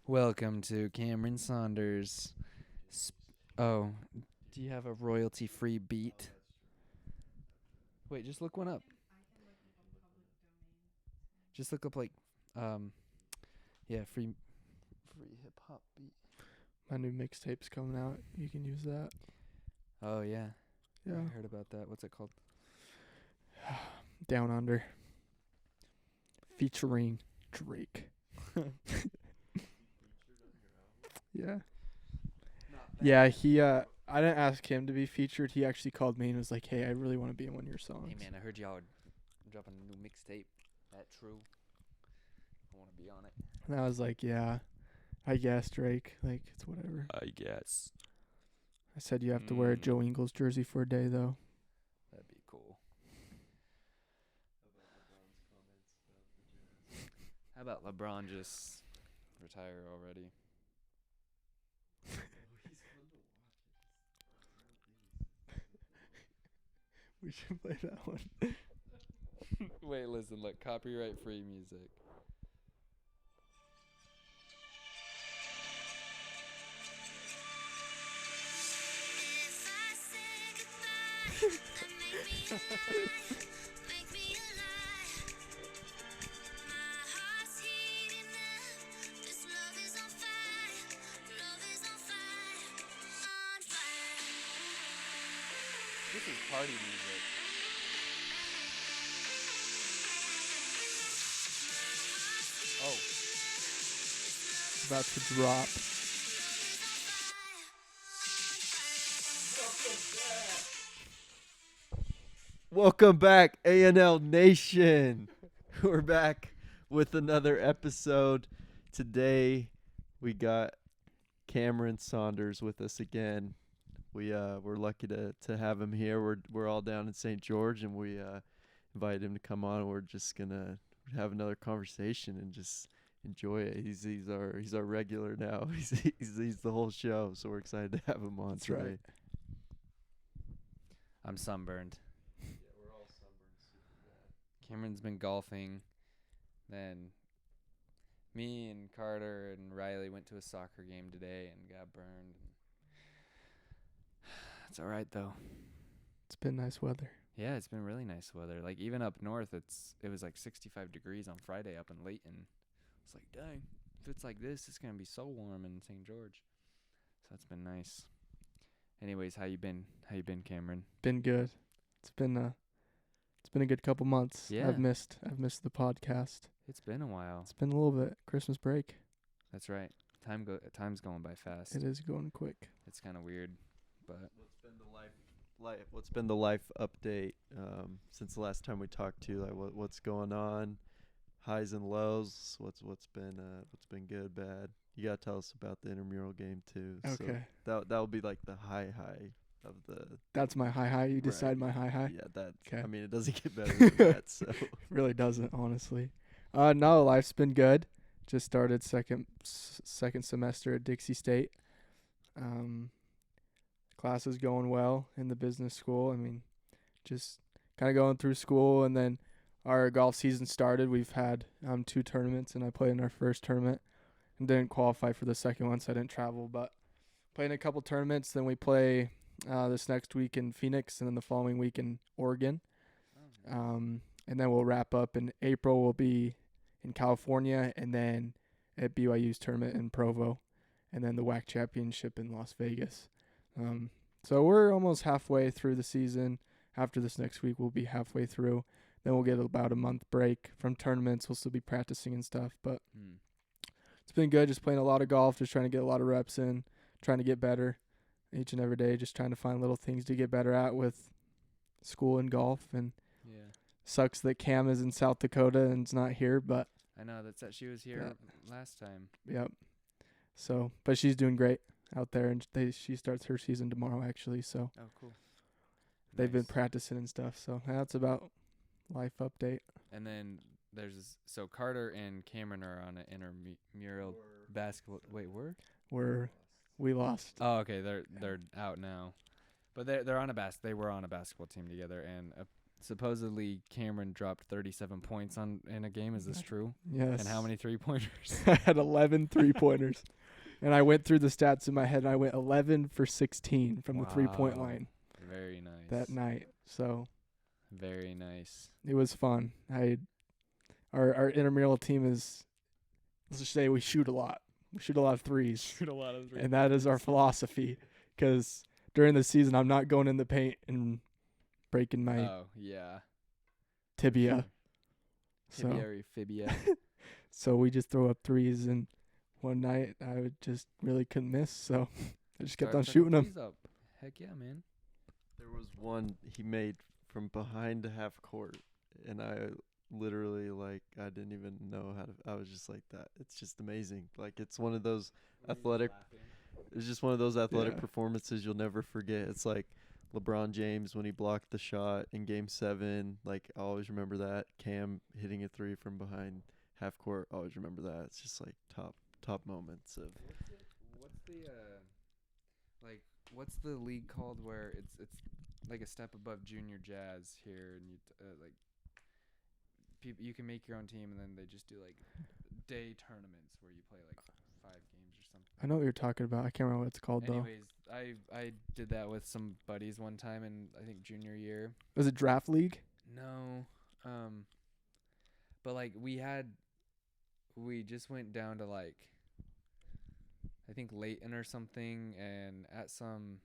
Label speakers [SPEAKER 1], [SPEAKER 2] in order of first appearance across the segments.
[SPEAKER 1] Welcome to Camron Saunders. Oh, do you have a royalty-free beat? Wait, just look one up. Just look up um, free hip hop beat.
[SPEAKER 2] My new mixtape's coming out. You can use that.
[SPEAKER 1] Oh yeah,
[SPEAKER 2] Yeah.
[SPEAKER 1] I heard about that. What's it called?
[SPEAKER 2] Down Under. Featuring Drake. Yeah. Yeah, I didn't ask him to be featured. He actually called me and was like, "Hey, I really want to be in one of your songs."
[SPEAKER 1] Hey man, I heard y'all are dropping a new mixtape. That true? I want to be on it.
[SPEAKER 2] And I was like, "Yeah, I guess, Drake. Like, it's whatever."
[SPEAKER 1] I guess.
[SPEAKER 2] I said you have to wear a Joe Ingles jersey for a day, though.
[SPEAKER 1] That'd be cool. How about LeBron just retire already?
[SPEAKER 2] We should play that one.
[SPEAKER 1] Wait, listen, look, copyright-free music. This is party music. Oh.
[SPEAKER 2] About to drop.
[SPEAKER 3] Welcome back, A&L Nation. We're back with another episode. Today, we got Camron Saunders with us again. We're lucky to have him here. We're all down in St. George, and we invited him to come on. We're just gonna have another conversation and just enjoy it. He's our regular now. He's the whole show. So we're excited to have him on
[SPEAKER 2] That's
[SPEAKER 3] today.
[SPEAKER 2] right.
[SPEAKER 1] I'm sunburned.
[SPEAKER 3] Yeah, we're all sunburned super bad.
[SPEAKER 1] Cameron's been golfing. Then me and Carter and Riley went to a soccer game today and got burned. It's all right though.
[SPEAKER 2] It's been nice weather.
[SPEAKER 1] Yeah, it's been really nice weather. Like even up north, it was like 65 degrees on Friday up in Layton. It's like, dang, if it's like this, it's gonna be so warm in St. George. So that's been nice. Anyways, how you been? How you been, Cameron?
[SPEAKER 2] Been good. It's been a good couple months.
[SPEAKER 1] Yeah.
[SPEAKER 2] I've missed the podcast.
[SPEAKER 1] It's been a while.
[SPEAKER 2] It's been a little bit. Christmas break.
[SPEAKER 1] That's right. Time's going by fast.
[SPEAKER 2] It is going quick.
[SPEAKER 1] It's kind of weird, but
[SPEAKER 3] What's been the life update since the last time we talked to you? Like what's going on? Highs and lows. What's been good, bad? You gotta tell us about the intramural game too.
[SPEAKER 2] Okay.
[SPEAKER 3] So that'll be like the high of the.
[SPEAKER 2] That's my high. You decide my high.
[SPEAKER 3] Yeah, that.
[SPEAKER 2] 'Kay.
[SPEAKER 3] I mean, it doesn't get better than that. So
[SPEAKER 2] Really doesn't, honestly. No, life's been good. Just started second semester at Dixie State. Class is going well in the business school. I mean, just kind of going through school, and then our golf season started. We've had 2 tournaments, and I played in our first tournament and didn't qualify for the second one, so I didn't travel. But playing a couple tournaments, then we play this next week in Phoenix, and then the following week in Oregon. And then we'll wrap up in April. We'll be in California, and then at BYU's tournament in Provo, and then the WAC championship in Las Vegas. So we're almost halfway through the season. After this next week, we'll be halfway through. Then we'll get about a month break from tournaments. We'll still be practicing and stuff, but it's been good. Just playing a lot of golf, just trying to get a lot of reps in, trying to get better each and every day, just trying to find little things to get better at with school and golf. And
[SPEAKER 1] yeah.
[SPEAKER 2] Sucks that Cam is in South Dakota and is not here, but
[SPEAKER 1] I know she was here last time.
[SPEAKER 2] yep. So, but she's doing great out there, and she starts her season tomorrow actually. So
[SPEAKER 1] Oh, cool.
[SPEAKER 2] they've been
[SPEAKER 1] Nice.
[SPEAKER 2] practicing and stuff. So that's about life update.
[SPEAKER 1] And then so Carter and Cameron are on an intramural basketball. Wait,
[SPEAKER 2] We lost.
[SPEAKER 1] Oh, okay. They're out now, but they're on they were on a basketball team together, and supposedly Cameron dropped 37 points in a game. Is this true?
[SPEAKER 2] Yes.
[SPEAKER 1] And how many 3-pointers?
[SPEAKER 2] I had 11 3-pointers. And I went through the stats in my head, and I went 11 for 16 from the 3-point
[SPEAKER 1] Wow.
[SPEAKER 2] line
[SPEAKER 1] Very nice.
[SPEAKER 2] that night. So
[SPEAKER 1] Very nice.
[SPEAKER 2] it was fun. Our intramural team is, let's just say we shoot a lot. We shoot a lot of threes.
[SPEAKER 1] Shoot a lot of
[SPEAKER 2] And that is our philosophy. Because during the season, I'm not going in the paint and breaking my
[SPEAKER 1] Oh, yeah.
[SPEAKER 2] tibia. So,
[SPEAKER 1] Tibia or fibia.
[SPEAKER 2] so we just throw up threes, and one night I just really couldn't miss. So I just kept on shooting them.
[SPEAKER 1] Heck yeah, man.
[SPEAKER 3] There was one he made from behind the half court, and I literally I didn't even know how to. I was just like that. It's just amazing. Like it's one of those athletic. It's just one of those athletic performances you'll never forget. It's like LeBron James when he blocked the shot in Game 7. Like I always remember that. Cam hitting a 3 from behind half court. I always remember that. It's just like top moments of.
[SPEAKER 1] What's the league called where it's like a step above junior jazz here, and you you can make your own team, and then they just do like day tournaments where you play like 5 games or something.
[SPEAKER 2] I know what you're talking about. I can't remember what it's called,
[SPEAKER 1] Anyways, I did that with some buddies one time in I think junior year.
[SPEAKER 2] though. Was it Draft League?
[SPEAKER 1] No, but like we just went down to like I think Layton or something, and at some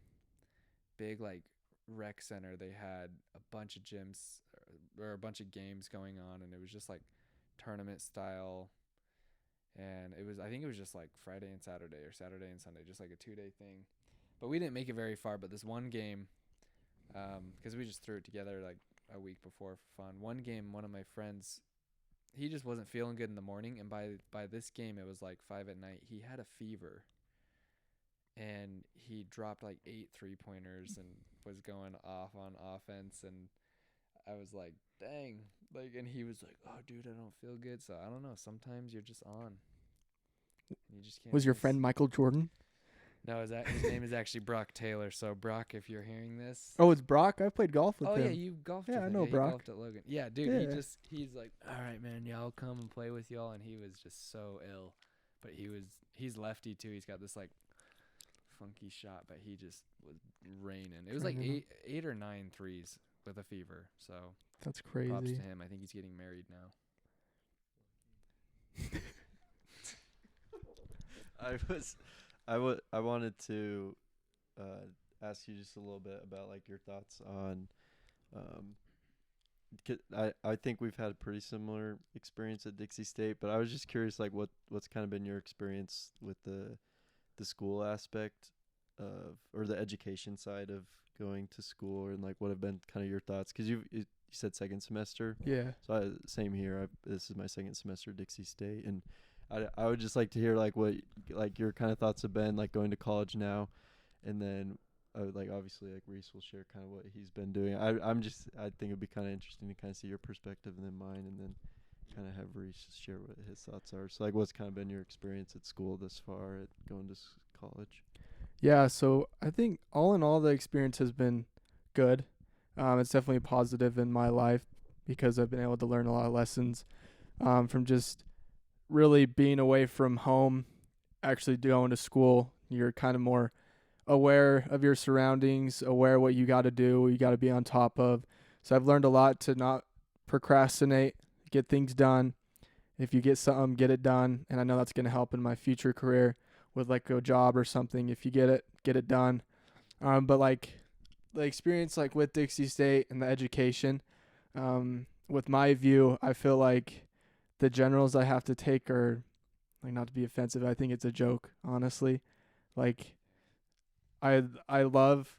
[SPEAKER 1] big like rec center they had a bunch of gyms or a bunch of games going on, and it was just like tournament style, and I think it was just like Friday and Saturday or Saturday and Sunday, just like a 2-day thing. But we didn't make it very far. But this one game, because we just threw it together like a week before for fun. One game, one of my friends, he just wasn't feeling good in the morning, and by this game it was like 5 at night. He had a fever, and he dropped like 8 3-pointers and was going off on offense, and I was like, dang, like, and he was like, oh dude, I don't feel good. So I don't know, sometimes you're just on. You just can't
[SPEAKER 2] Was your
[SPEAKER 1] miss.
[SPEAKER 2] friend Michael Jordan?
[SPEAKER 1] No, his name is actually Brock Taylor. So Brock, if you're hearing this.
[SPEAKER 2] Oh, it's Brock. I played golf with
[SPEAKER 1] Oh
[SPEAKER 2] him.
[SPEAKER 1] yeah, you golfed.
[SPEAKER 2] Yeah,
[SPEAKER 1] with
[SPEAKER 2] I
[SPEAKER 1] him.
[SPEAKER 2] know
[SPEAKER 1] He
[SPEAKER 2] Brock.
[SPEAKER 1] golfed at Logan. Yeah, dude.
[SPEAKER 2] Yeah.
[SPEAKER 1] He's like, all right, man, yeah, I'll come and play with y'all. And he was just so ill, but he's lefty too. He's got this like funky shot, but he just was raining. It was like eight or 9 threes with a fever. So
[SPEAKER 2] That's
[SPEAKER 1] props
[SPEAKER 2] crazy.
[SPEAKER 1] to him. I think he's getting married now.
[SPEAKER 3] I wanted to ask you just a little bit about like your thoughts on I think we've had a pretty similar experience at Dixie State, but I was just curious like what's kind of been your experience with the school aspect of or the education side of going to school, and like what have been kind of your thoughts, because you said second semester.
[SPEAKER 2] Yeah.
[SPEAKER 3] So same here. This is my second semester at Dixie State, and I would just like to hear like what like your kind of thoughts have been like going to college now, and then like obviously like Reese will share kind of what he's been doing. I think it'd be kind of interesting to kind of see your perspective and then mine, and then kind of have Reese share what his thoughts are. So like what's kind of been your experience at school this far at going to college?
[SPEAKER 2] Yeah, so I think all in all the experience has been good. It's definitely positive in my life because I've been able to learn a lot of lessons from just really being away from home, actually going to school. You're kind of more aware of your surroundings, aware what you got to do, what you got to be on top of. So I've learned a lot to not procrastinate, get things done. If you get something, get it done. And I know that's going to help in my future career with like a job or something. If you get it done. But like the experience like with Dixie State and the education, with my view, I feel like the generals I have to take are, like, not to be offensive, I think it's a joke, honestly. Like I love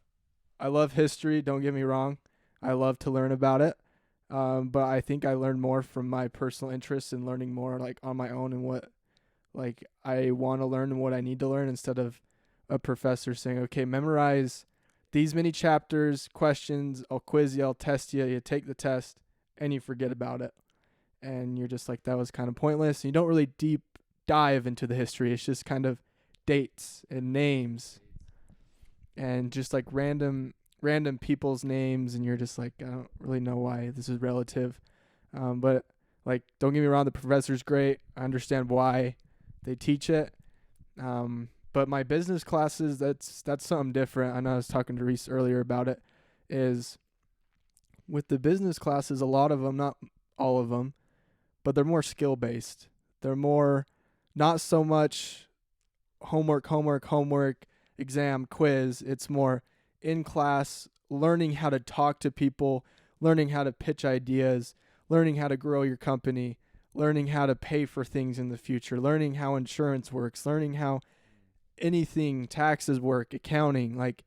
[SPEAKER 2] history, don't get me wrong. I love to learn about it. But I think I learn more from my personal interests and learning more like on my own and what like I want to learn and what I need to learn, instead of a professor saying, okay, memorize these many chapters, questions, I'll quiz you, I'll test you, you take the test, and you forget about it. And you're just like, that was kind of pointless. And you don't really deep dive into the history. It's just kind of dates and names and just like random random people's names, and you're just like, I don't really know why this is relative. But like, don't get me wrong, the professor's great. I understand why they teach it. But my business classes, that's something different. I know I was talking to Reese earlier about it, is with the business classes, a lot of them, not all of them, but they're more skill based. They're more not so much homework, exam, quiz. It's more in class, learning how to talk to people, learning how to pitch ideas, learning how to grow your company, learning how to pay for things in the future, learning how insurance works, learning how anything, taxes work, accounting, like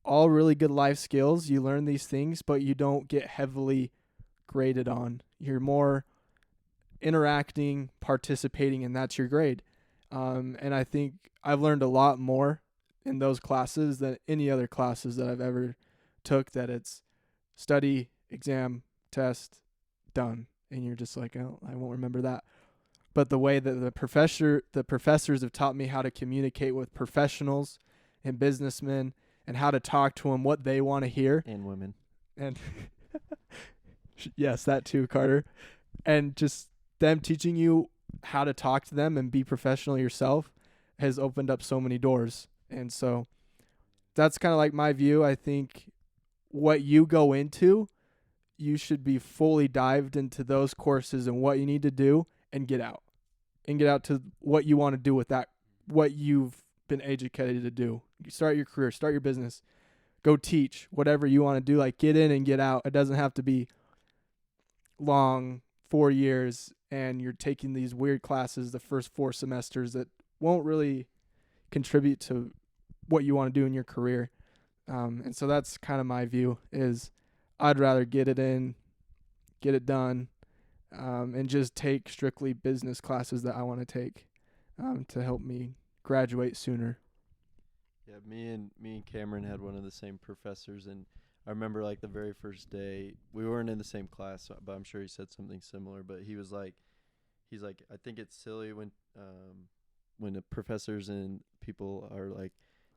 [SPEAKER 2] all really good life skills. You learn these things, but you don't get heavily graded on. You're more interacting, participating, and that's your grade. And I think I've learned a lot more in those classes than any other classes that I've ever took, that it's study, exam, test, done. And you're just like, oh, I won't remember that. But the way that the professors have taught me how to communicate with professionals and businessmen and how to talk to them, what they want to hear.
[SPEAKER 3] And women.
[SPEAKER 2] And yes, that too, Carter. And just them teaching you how to talk to them and be professional yourself has opened up so many doors. And so that's kind of like my view. I think what you go into, you should be fully dived into those courses and what you need to do, and get out to what you want to do with that, what you've been educated to do. You start your career, start your business, go teach, whatever you want to do, like get in and get out. It doesn't have to be long, 4 years, and you're taking these weird classes the first 4 semesters that won't really contribute to what you want to do in your career. And so that's kind of my view, is I'd rather get it in, get it done, and just take strictly business classes that I want to take to help me graduate sooner.
[SPEAKER 3] Yeah, me and Cameron had one of the same professors, and I remember like the very first day, we weren't in the same class, but I'm sure he said something similar. But he's like, I think it's silly when the professors and people are like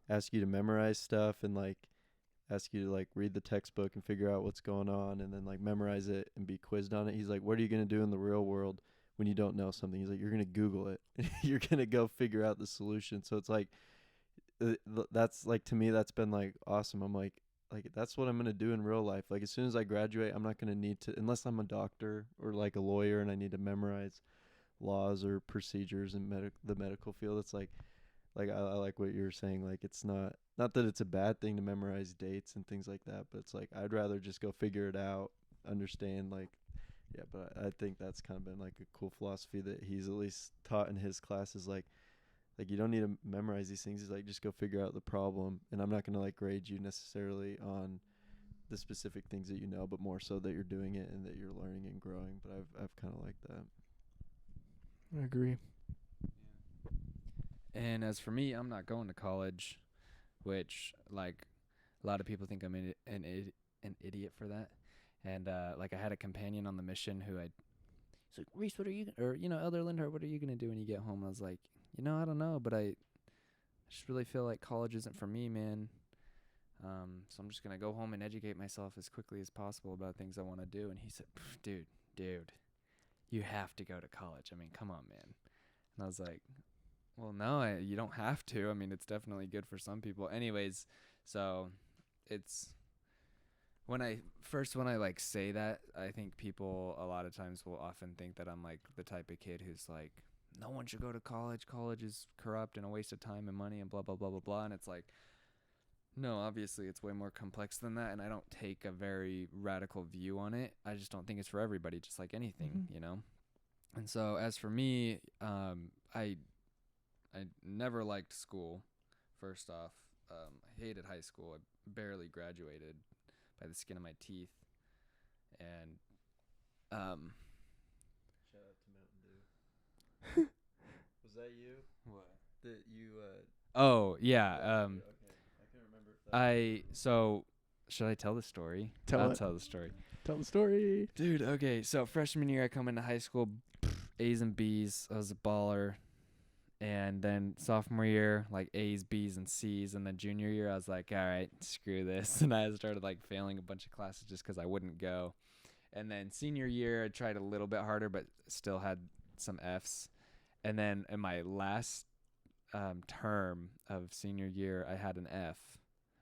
[SPEAKER 3] ask you to memorize stuff and like ask you to like read the textbook and figure out what's going on and then like memorize it and be quizzed on it. He's like, what are you going to do in the real world when you don't know something? He's like, you're going to Google it. You're going to go figure out the solution. So it's like, that's like, to me, that's been like awesome. I'm like that's what I'm going to do in real life. Like as soon as I graduate, I'm not going to need to, unless I'm a doctor or like a lawyer and I need to memorize laws or procedures in the medical field. It's like I like what you're saying. Like it's not that it's a bad thing to memorize dates and things like that, but it's like I'd rather just go figure it out, understand, like, yeah. But I think that's kind of been like a cool philosophy that he's at least taught in his classes. Like you don't need to memorize these things. He's like, just go figure out the problem, and I'm not gonna like grade you necessarily on the specific things that you know, but more so that you're doing it and that you're learning and growing. But I've kind of liked that.
[SPEAKER 2] I agree.
[SPEAKER 1] And as for me, I'm not going to college, which like a lot of people think I'm an idiot for that. And like I had a companion on the mission who he's like, Reese, what are you, or Elder Lindhardt, what are you gonna do when you get home? I was like, I don't know, but I just really feel like college isn't for me, man. So I'm just gonna go home and educate myself as quickly as possible about things I want to do. And he said, dude, you have to go to college. I mean, come on, man. And I was like, well, no, you don't have to. I mean, it's definitely good for some people. Anyways, so it's when I like say that, I think people a lot of times will often think that I'm like the type of kid who's like, no one should go to college. College is corrupt and a waste of time and money and blah, blah, blah, blah, blah. And it's like, no, obviously it's way more complex than that. And I don't take a very radical view on it. I just don't think it's for everybody, just like anything, And so as for me, I never liked school, first off. I hated high school. I barely graduated by the skin of my teeth. And
[SPEAKER 3] shout out to Mountain Dew. Was that you?
[SPEAKER 1] What?
[SPEAKER 3] That you
[SPEAKER 1] oh, yeah.
[SPEAKER 3] okay. I can't remember if that
[SPEAKER 1] So should I tell the story? I'll tell the story.
[SPEAKER 2] Tell the story.
[SPEAKER 1] Dude, okay. So freshman year I come into high school, A's and B's. I was a baller. And then sophomore year, like A's, B's, and C's. And then junior year, I was like, all right, screw this. And I started like failing a bunch of classes just because I wouldn't go. And then senior year, I tried a little bit harder, but still had some F's. And then in my last term of senior year, I had an F.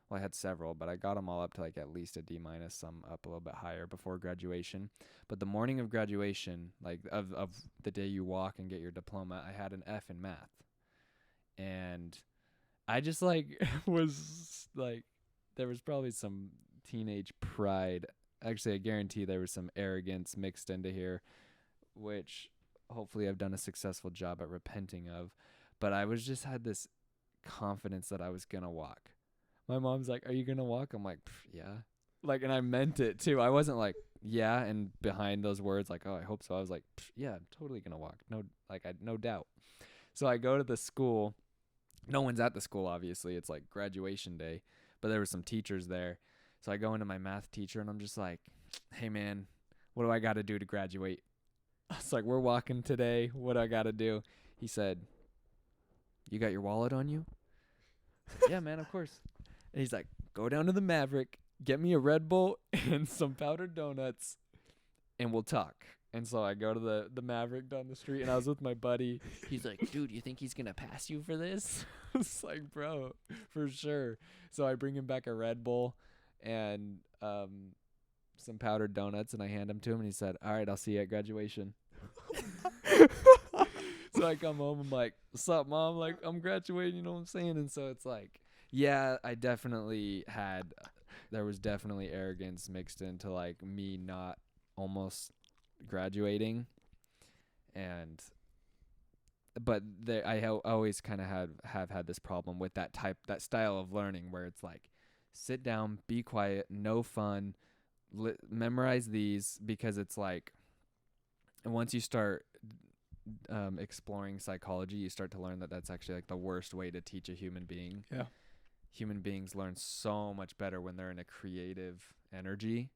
[SPEAKER 1] Well, I had several, but I got them all up to like at least a D minus, some up a little bit higher before graduation. But the morning of graduation, like of the day you walk and get your diploma, I had an F in math. And I just like was like, there was probably some teenage pride. Actually, I guarantee there was some arrogance mixed into here, which hopefully I've done a successful job at repenting of. But I was just had this confidence that I was going to walk. My mom's like, "Are you going to walk?" I'm like, "Yeah." Like, and I meant it too. I wasn't like, "Yeah," and behind those words, like, "Oh, I hope so." I was like, "Yeah, I'm totally going to walk." No, like, I no doubt. So I go to the school. No one's at the school, obviously. It's like graduation day, but there were some teachers there. So I go into my math teacher and I'm just like, "Hey man, what do I got to do to graduate?" It's like, "We're walking today. What do I got to do?" He said, "You got your wallet on you?" "Yeah, man, of course." And he's like, "Go down to the Maverick, get me a Red Bull and some powdered donuts, and we'll talk." And so I go to the Maverick down the street, and I was with my buddy. He's like, "Dude, you think he's going to pass you for this?" It's like, "Bro, for sure." So I bring him back a Red Bull and some powdered donuts, and I hand them to him, and he said, "All right, I'll see you at graduation." So I come home, I'm like, "What's up, Mom?" Like, "I'm graduating," you know what I'm saying? And so it's like, yeah, there was definitely arrogance mixed into like me not almost graduating. But I always kind of have had this problem with that style of learning where it's like, sit down, be quiet, no fun, memorize these, because it's like, once you start exploring psychology, you start to learn that that's actually like the worst way to teach a human being.
[SPEAKER 2] Yeah.
[SPEAKER 1] Human beings learn so much better when they're in a creative energy.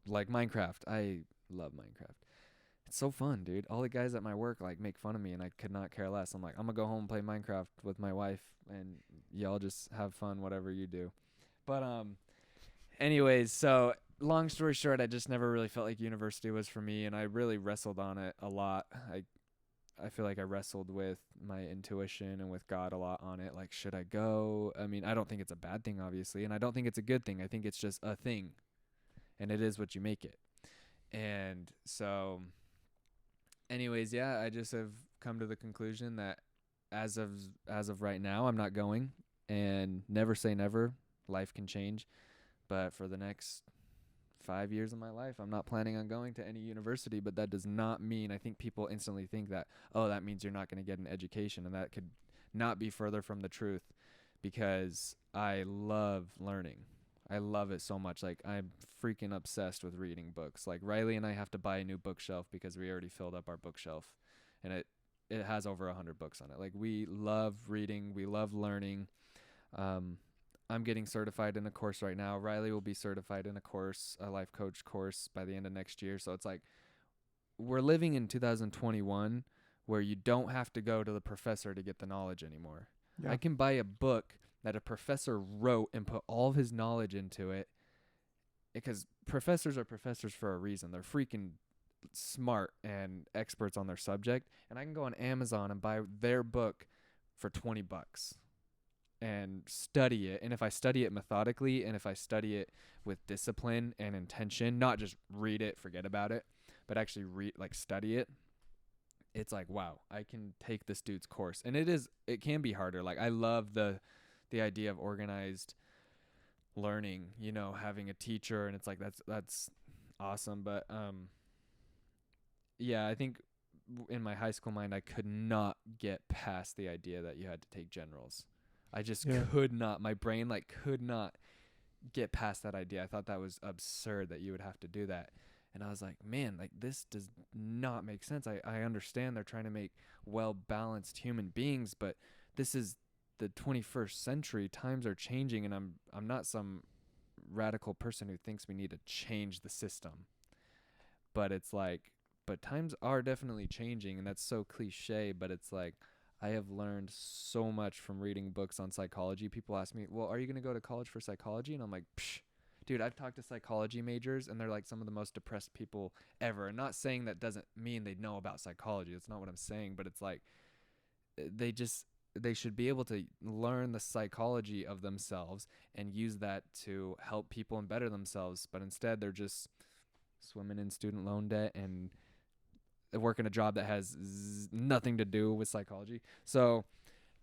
[SPEAKER 1] Like Minecraft. I love Minecraft. It's so fun, dude. All the guys at my work like make fun of me, and I could not care less. I'm like, I'm gonna go home and play Minecraft with my wife, and y'all just have fun, whatever you do. But anyways, so long story short, I just never really felt like university was for me, and I really wrestled on it a lot. I feel like I wrestled with my intuition and with God a lot on it. Like, should I go? I mean, I don't think it's a bad thing, obviously, and I don't think it's a good thing. I think it's just a thing, and it is what you make it. And so, anyways, yeah, I just have come to the conclusion that as of right now, I'm not going, and never say never. Life can change, but for the next 5 years of my life, I'm not planning on going to any university. But that does not mean, I think people instantly think that, oh, that means you're not going to get an education, and that could not be further from the truth, because I love learning. I love it so much. Like, I'm freaking obsessed with reading books. Like, Riley and I have to buy a new bookshelf because we already filled up our bookshelf, and it has over 100 books on it. Like, we love reading, we love learning. I'm getting certified in a course right now. Riley will be certified in a life coach course by the end of next year. So it's like, we're living in 2021 where you don't have to go to the professor to get the knowledge anymore.
[SPEAKER 2] Yeah.
[SPEAKER 1] I can buy a book that a professor wrote and put all of his knowledge into it, because professors are professors for a reason. They're freaking smart and experts on their subject. And I can go on Amazon and buy their book for $20 and study it. And if I study it methodically, and if I study it with discipline and intention, not just read it, forget about it, but actually study it, it's like, wow, I can take this dude's course. And it can be harder. Like, I love the idea of organized learning, having a teacher, and it's like, that's awesome. But yeah, I think in my high school mind, I could not get past the idea that you had to take generals. I just could not. My brain could not get past that idea. I thought that was absurd that you would have to do that. And I was like, man, this does not make sense. I understand they're trying to make well-balanced human beings, but this is the 21st century. Times are changing, and I'm not some radical person who thinks we need to change the system. But it's like, but times are definitely changing, and that's so cliche, but it's like I have learned so much from reading books on psychology. People ask me, well, are you going to go to college for psychology? And I'm like, psh. Dude, I've talked to psychology majors, and they're like some of the most depressed people ever. And not saying that doesn't mean they know about psychology. That's not what I'm saying. But it's like they should be able to learn the psychology of themselves and use that to help people and better themselves. But instead, they're just swimming in student loan debt and working a job that has nothing to do with psychology. So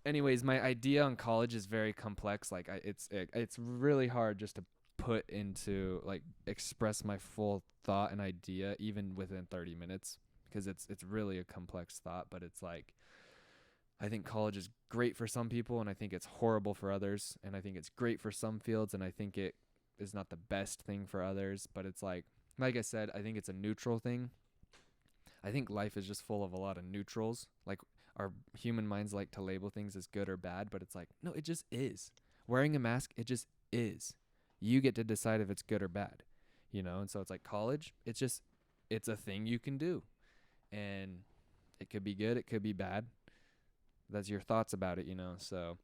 [SPEAKER 1] anyways, my idea on college is very complex. Like it's really hard just to put into, like, express my full thought and idea even within 30 minutes, because it's really a complex thought. But it's like, I think college is great for some people, and I think it's horrible for others, and I think it's great for some fields, and I think it is not the best thing for others. But it's like I said, I think it's a neutral thing. I think life is just full of a lot of neutrals. Like, our human minds like to label things as good or bad, but it's like, no, it just is. Wearing a mask, it just is. You get to decide if it's good or bad, And so it's like college, it's a thing you can do, and it could be good, it could be bad. That's your thoughts about it, So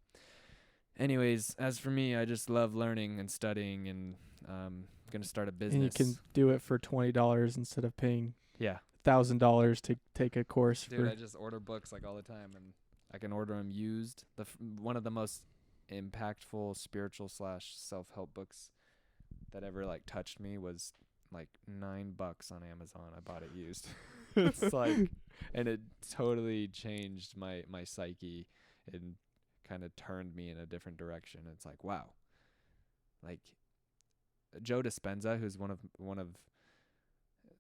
[SPEAKER 1] anyways, as for me, I just love learning and studying, and going to start a business.
[SPEAKER 2] And you can do it for $20 instead of paying
[SPEAKER 1] Yeah.
[SPEAKER 2] $1,000 to take a course.
[SPEAKER 1] Dude, I just order books like all the time, and I can order them used. One of the most impactful spiritual / self-help books that ever like touched me was like $9 on Amazon. I bought it used. It's like, and it totally changed my psyche and kind of turned me in a different direction. It's like, wow. Like Joe Dispenza, who's one of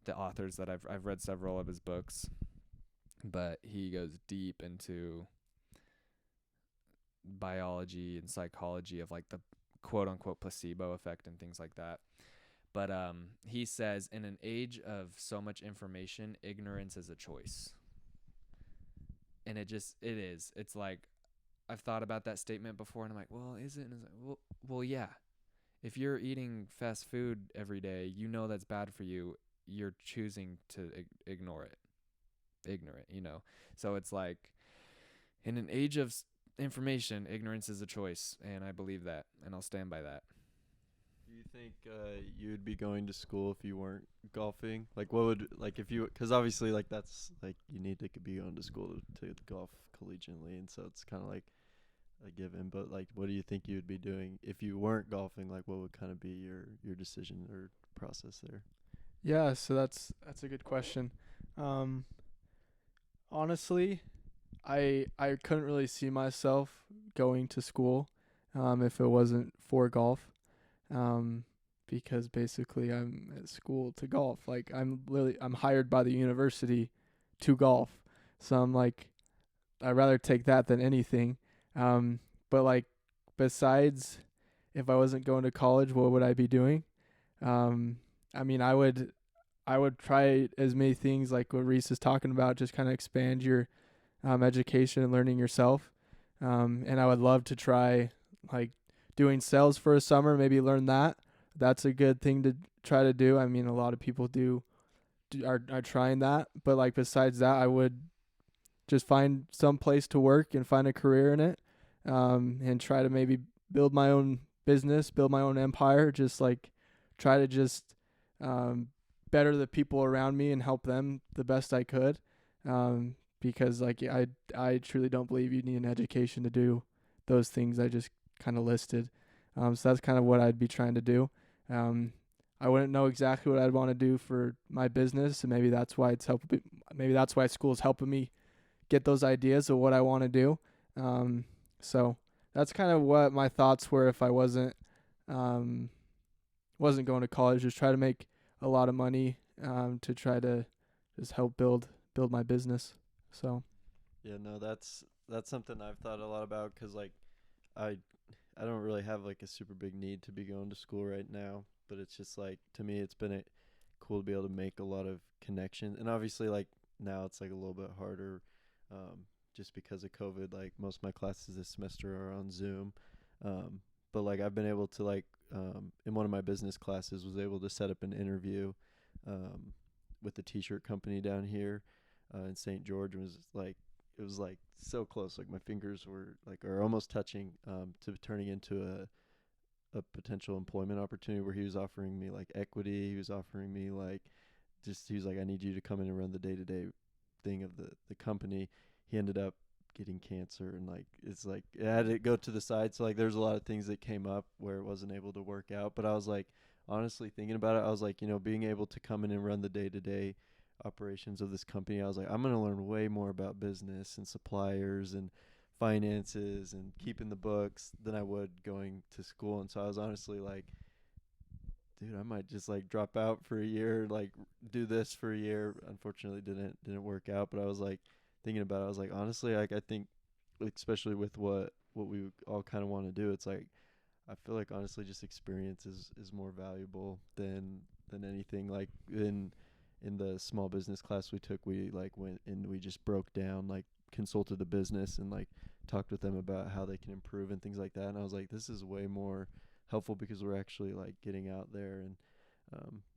[SPEAKER 1] the authors that I've read several of his books, but he goes deep into biology and psychology of like the quote unquote placebo effect and things like that. But he says, in an age of so much information, ignorance is a choice. And it is. It's like, I've thought about that statement before, and I'm like, well, is it? And it's like, well, yeah. If you're eating fast food every day, that's bad for you. You're choosing to ignore it. Ignorant, So it's like, in an age of information, ignorance is a choice, and I believe that, and I'll stand by that.
[SPEAKER 3] Do you think you would be going to school if you weren't golfing? Like, what would, like, if you, because obviously, like, that's, like, you need to be going to school to golf collegiately, and so it's kind of like a given. But, like, what do you think you would be doing if you weren't golfing? Like, what would kind of be your decision or process there?
[SPEAKER 2] Yeah, so that's a good question. Honestly, I couldn't really see myself going to school if it wasn't for golf, because basically I'm at school to golf. Like, I'm hired by the university to golf, so I'm like, I'd rather take that than anything. But like, besides, if I wasn't going to college, what would I be doing? I mean, I would try as many things like what Reese is talking about, just kind of expand your education and learning yourself. And I would love to try like doing sales for a summer, maybe learn that. That's a good thing to try to do. I mean, a lot of people are trying that, but like besides that, I would just find some place to work and find a career in it, and try to maybe build my own business, build my own empire, just like try to just better the people around me and help them the best I could. Because like I truly don't believe you need an education to do those things I just kind of listed. So that's kind of what I'd be trying to do. I wouldn't know exactly what I'd want to do for my business, and maybe that's why maybe that's why school's helping me get those ideas of what I want to do. So that's kind of what my thoughts were if I wasn't going to college. Just try to make a lot of money to try to just help build my business. So
[SPEAKER 3] yeah, no, that's something I've thought a lot about, because like I don't really have like a super big need to be going to school right now, but it's just like, to me it's been cool to be able to make a lot of connections. And obviously like now it's like a little bit harder just because of COVID. Like most of my classes this semester are on Zoom, but like I've been able to like in one of my business classes was able to set up an interview with the t-shirt company down here in St. George. It was like so close, like my fingers were like are almost touching to turning into a potential employment opportunity where he was offering me like equity. He was offering me like he was like, I need you to come in and run the day-to-day thing of the company. He ended up getting cancer, and like it's like it had to go to the side. So like there's a lot of things that came up where it wasn't able to work out. But I was like, honestly thinking about it, I was like, being able to come in and run the day-to-day operations of this company, I was like, I'm going to learn way more about business and suppliers and finances and keeping the books than I would going to school. And so I was honestly like, dude, I might just like drop out for a year, like do this for a year. Unfortunately didn't work out, but I was like thinking about it. I was like, honestly, like I think especially with what we all kind of want to do, it's like I feel like honestly just experience is more valuable than anything. Like in the small business class we took, we like went and we just broke down, like consulted a business and like talked with them about how they can improve and things like that. And I was like, this is way more helpful because we're actually like getting out there and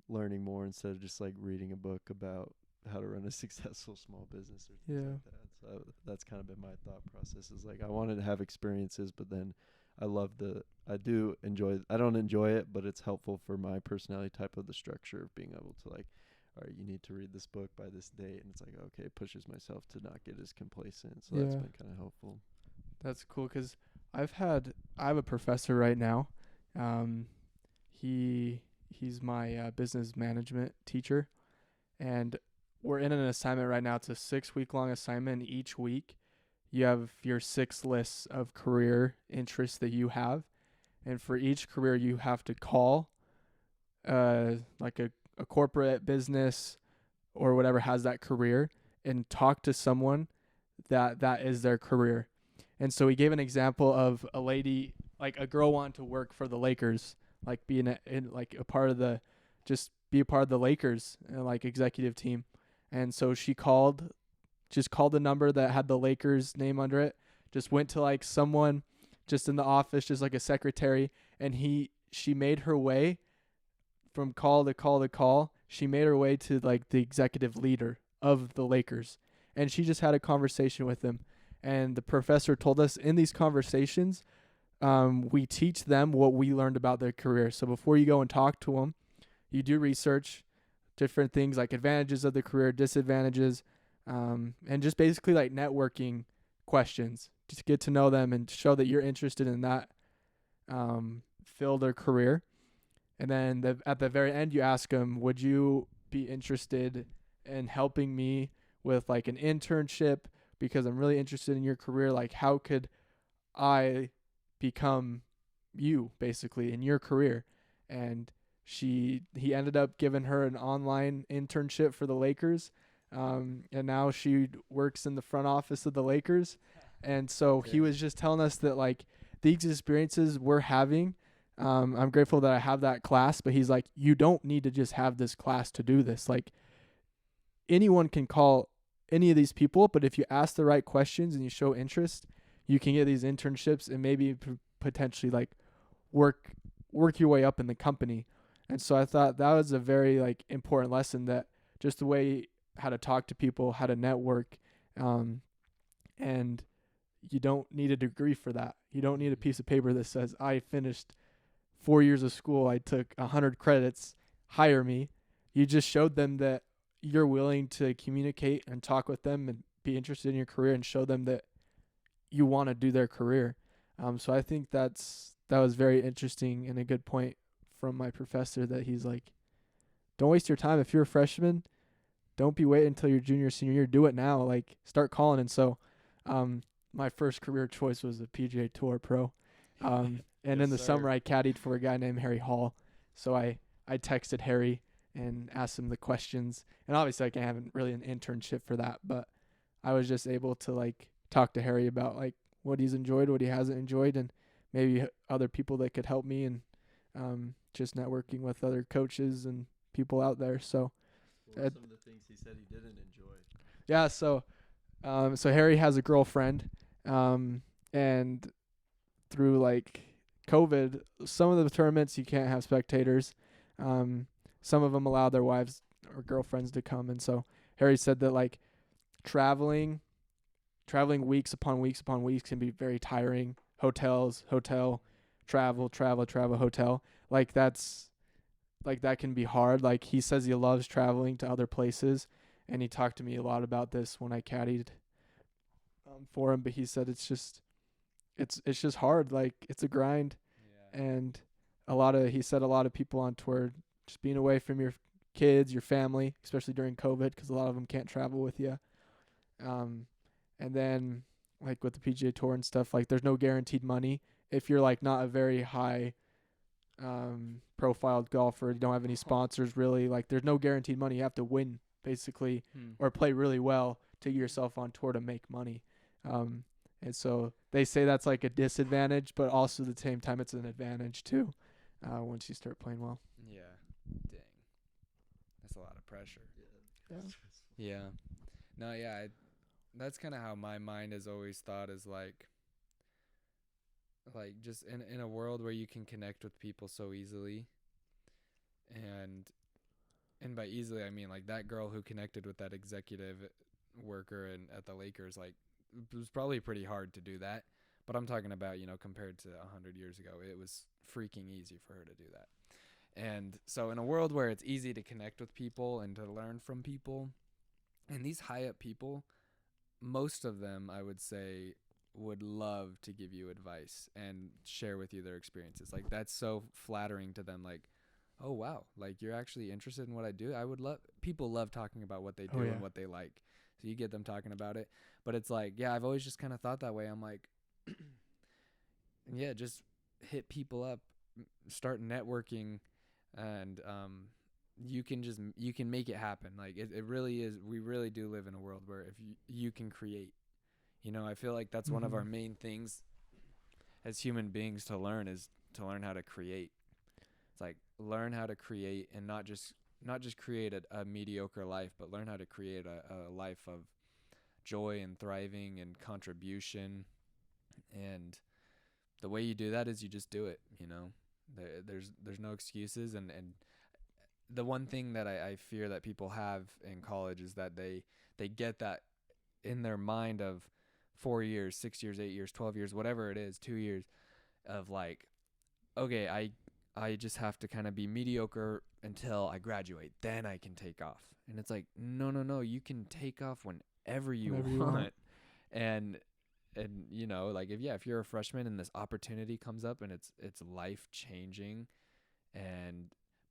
[SPEAKER 3] learning more instead of just like reading a book about how to run a successful small business or things like that. So that's kind of been my thought process, is like I wanted to have experiences, but then I don't enjoy it, but it's helpful for my personality type of the structure of being able to like, all right, you need to read this book by this date, and it's like, okay, it pushes myself to not get as complacent. So that's been kind of helpful.
[SPEAKER 2] That's cool, because I have a professor right now. He's my business management teacher, and we're in an assignment right now. It's a 6-week long assignment. Each week you have your 6 lists of career interests that you have, and for each career you have to call like a corporate business or whatever has that career and talk to someone that is their career. And so he gave an example of a lady, like a girl wanted to work for the Lakers, like be a part of the Lakers like executive team. And so she called the number that had the Lakers name under it, just went to like someone just in the office, just like a secretary, and she made her way from call to call to call. She made her way to like the executive leader of the Lakers, and she just had a conversation with him. And the professor told us in these conversations, we teach them what we learned about their career. So before you go and talk to them, you do research different things like advantages of the career, disadvantages, and just basically like networking questions, just get to know them and show that you're interested in that field or career. And then at the very end, you ask them, would you be interested in helping me with like an internship? Because I'm really interested in your career. Like, how could I become you basically in your career? And he ended up giving her an online internship for the Lakers. And now she works in the front office of the Lakers. And so he was just telling us that like these experiences we're having, I'm grateful that I have that class, but he's like, you don't need to just have this class to do this. Like anyone can call any of these people, but if you ask the right questions and you show interest, you can get these internships and maybe potentially like work your way up in the company. And so I thought that was a very like important lesson, that just the way how to talk to people, how to network, and you don't need a degree for that. You don't need a piece of paper that says I finished 4 years of school, I took 100 credits, hire me. You just showed them that you're willing to communicate and talk with them and be interested in your career and show them that you want to do their career. So I think that was very interesting and a good point from my professor, that he's like, don't waste your time. If you're a freshman, don't be waiting until your junior, senior year. Do it now. Like start calling. And so my first career choice was a PGA Tour pro. And in the summer I caddied for a guy named Harry Hall. So I texted Harry and asked him the questions. And obviously I can't have really an internship for that, but I was just able to like talk to Harry about like what he's enjoyed, what he hasn't enjoyed, and maybe other people that could help me, and just networking with other coaches and people out there. So
[SPEAKER 3] what were some of the things he said he didn't enjoy?
[SPEAKER 2] Yeah, so Harry has a girlfriend, and through like COVID, some of the tournaments you can't have spectators. Some of them allow their wives or girlfriends to come. And so Harry said that like traveling weeks upon weeks upon weeks can be very tiring. Hotels, hotel, travel, hotel. Like that can be hard. Like he says he loves traveling to other places, and he talked to me a lot about this when I caddied for him. But he said it's just hard. Like it's a grind,
[SPEAKER 1] Yeah.
[SPEAKER 2] and he said a lot of people on tour just being away from your kids, your family, especially during COVID, because a lot of them can't travel with you. And then like with the PGA Tour and stuff, like there's no guaranteed money if you're like not a very high profiled golfer. You don't have any sponsors really. Like there's no guaranteed money. You have to win basically or play really well to get yourself on tour to make money. And so they say that's like a disadvantage, but also at the same time it's an advantage too once you start playing well.
[SPEAKER 1] Yeah. Dang. That's a lot of pressure.
[SPEAKER 2] Yeah.
[SPEAKER 1] Yeah. No, yeah. That's kind of how my mind has always thought is like just in a world where you can connect with people so easily. And by easily, I mean like that girl who connected with that executive worker at the Lakers, like it was probably pretty hard to do that. But I'm talking about, compared to 100 years ago, it was freaking easy for her to do that. And so in a world where it's easy to connect with people and to learn from people, and these high up people, most of them, I would say, would love to give you advice and share with you their experiences. Like that's so flattering to them. Like, oh wow, like you're actually interested in what I do. People love talking about what they do and what they like. So you get them talking about it. But it's like, yeah, I've always just kind of thought that way. I'm like, yeah, just hit people up, start networking, and you can make it happen. Like it really is. We really do live in a world where if you can create, I feel like that's one of our main things as human beings to learn how to create. It's like learn how to create and not just create a mediocre life, but learn how to create a life of joy and thriving and contribution. And the way you do that is you just do it. There's no excuses. And the one thing that I fear that people have in college is that they get that in their mind of 4 years, 6 years, 8 years, 12 years, whatever it is, 2 years of like, okay, I just have to kind of be mediocre until I graduate. Then I can take off. And it's like, no, you can take off whenever you want. And like if you're a freshman and this opportunity comes up and it's life changing,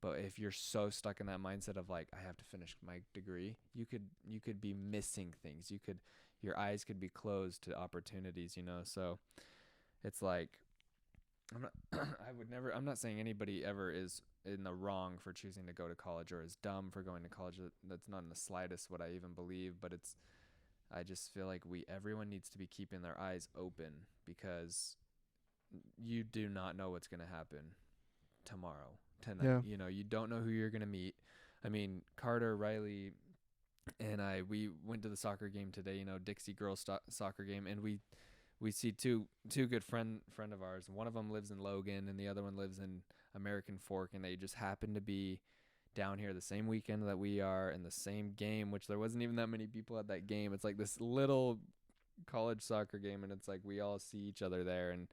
[SPEAKER 1] but if you're so stuck in that mindset of like, I have to finish my degree, you could be missing things. Your eyes could be closed to opportunities, so it's like, I'm not saying anybody ever is in the wrong for choosing to go to college or is dumb for going to college. That's not in the slightest what I even believe, but I just feel like everyone needs to be keeping their eyes open because you do not know what's going to happen tomorrow, tonight.
[SPEAKER 2] Yeah.
[SPEAKER 1] You don't know who you're going to meet. I mean, Carter, Riley, and we went to the soccer game today, Dixie girls soccer game, and we see two good friend of ours. One of them lives in Logan and the other one lives in American Fork, and they just happen to be down here the same weekend that we are in the same game, which there wasn't even that many people at that game. It's like this little college soccer game, and it's like we all see each other there, and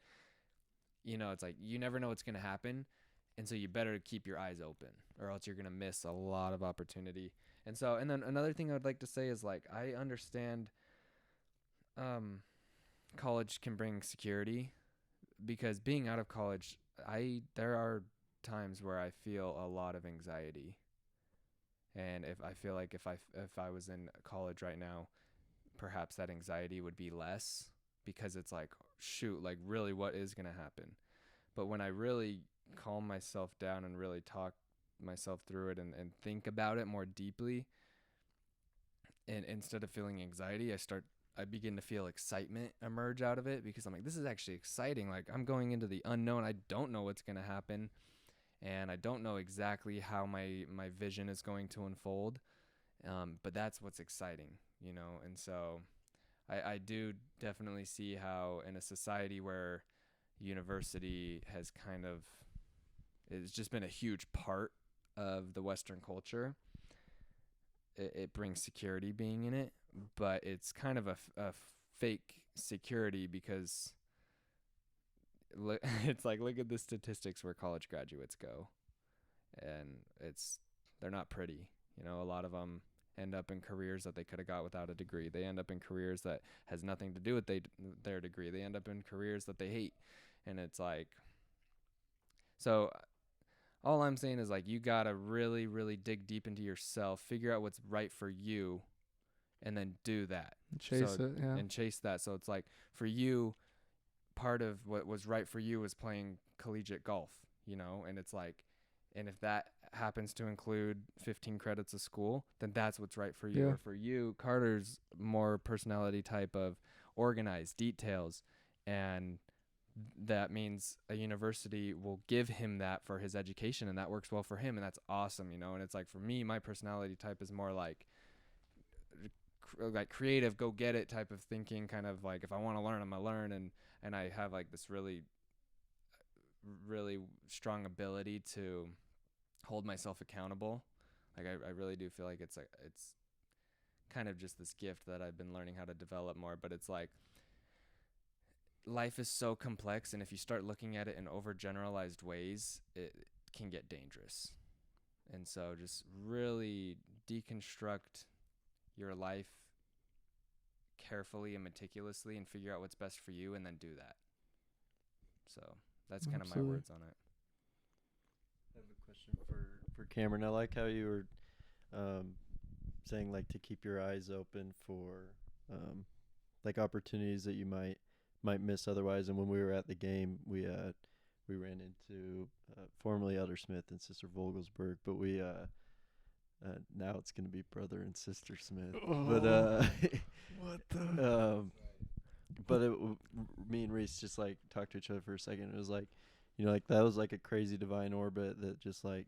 [SPEAKER 1] it's like you never know what's going to happen, and so you better keep your eyes open or else you're going to miss a lot of opportunity. And then another thing I would like to say is like I understand college can bring security, because being out of college, there are times where I feel a lot of anxiety. And if I was in college right now, perhaps that anxiety would be less, because it's like, shoot, like really what is going to happen? But when I really calm myself down and really talk myself through it and think about it more deeply, and instead of feeling anxiety, I begin to feel excitement emerge out of it, because I'm like, this is actually exciting. Like I'm going into the unknown. I don't know what's going to happen, and I don't know exactly how my vision is going to unfold. But that's what's exciting, And so I do definitely see how in a society where university has it's just been a huge part of the Western culture, it brings security being in it, but it's kind of a fake security because it's like, look at the statistics where college graduates go, and they're not pretty. A lot of them end up in careers that they could have got without a degree. They end up in careers that has nothing to do with their degree. They end up in careers that they hate, and it's like, so all I'm saying is, like, you gotta really, really dig deep into yourself, figure out what's right for you, and then do that.
[SPEAKER 2] Chase it, yeah.
[SPEAKER 1] And chase that. So it's like, for you, part of what was right for you was playing collegiate golf, and it's like, and if that happens to include 15 credits of school, then that's what's right for you.
[SPEAKER 2] Yeah.
[SPEAKER 1] Or for you, Carter's more personality type of organized details, and that means a university will give him that for his education, and that works well for him, and that's awesome, and it's like, for me, my personality type is more like creative, go get it type of thinking, kind of like, if I want to learn, I'm gonna learn, and I have like this really, really strong ability to hold myself accountable. Like, I really do feel like it's kind of just this gift that I've been learning how to develop more. But it's like, life is so complex, and if you start looking at it in overgeneralized ways, it can get dangerous. And so just really deconstruct your life carefully and meticulously, and figure out what's best for you, and then do that. So that's kind of my words on it.
[SPEAKER 3] I have a question for Cameron. I like how you were saying, like, to keep your eyes open for like opportunities that you might miss otherwise. And when we were at the game, we ran into formerly Elder Smith and Sister Vogelsberg, but we now it's gonna be brother and sister Smith. But
[SPEAKER 2] what the?
[SPEAKER 3] But me and Reese just like talked to each other for a second. It was like, like, that was like a crazy divine orbit that just like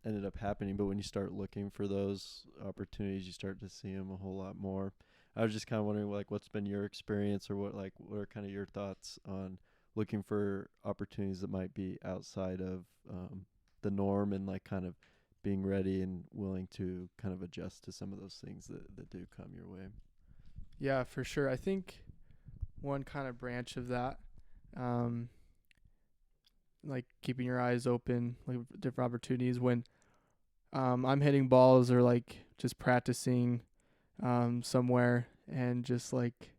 [SPEAKER 3] ended up happening. But when you start looking for those opportunities, you start to see them a whole lot more. I was just kind of wondering, like, what's been your experience, or what are kind of your thoughts on looking for opportunities that might be outside of the norm, and like kind of being ready and willing to kind of adjust to some of those things that do come your way.
[SPEAKER 2] Yeah, for sure. I think one kind of branch of that, like keeping your eyes open, like different opportunities when I'm hitting balls, or like just practicing somewhere, and just like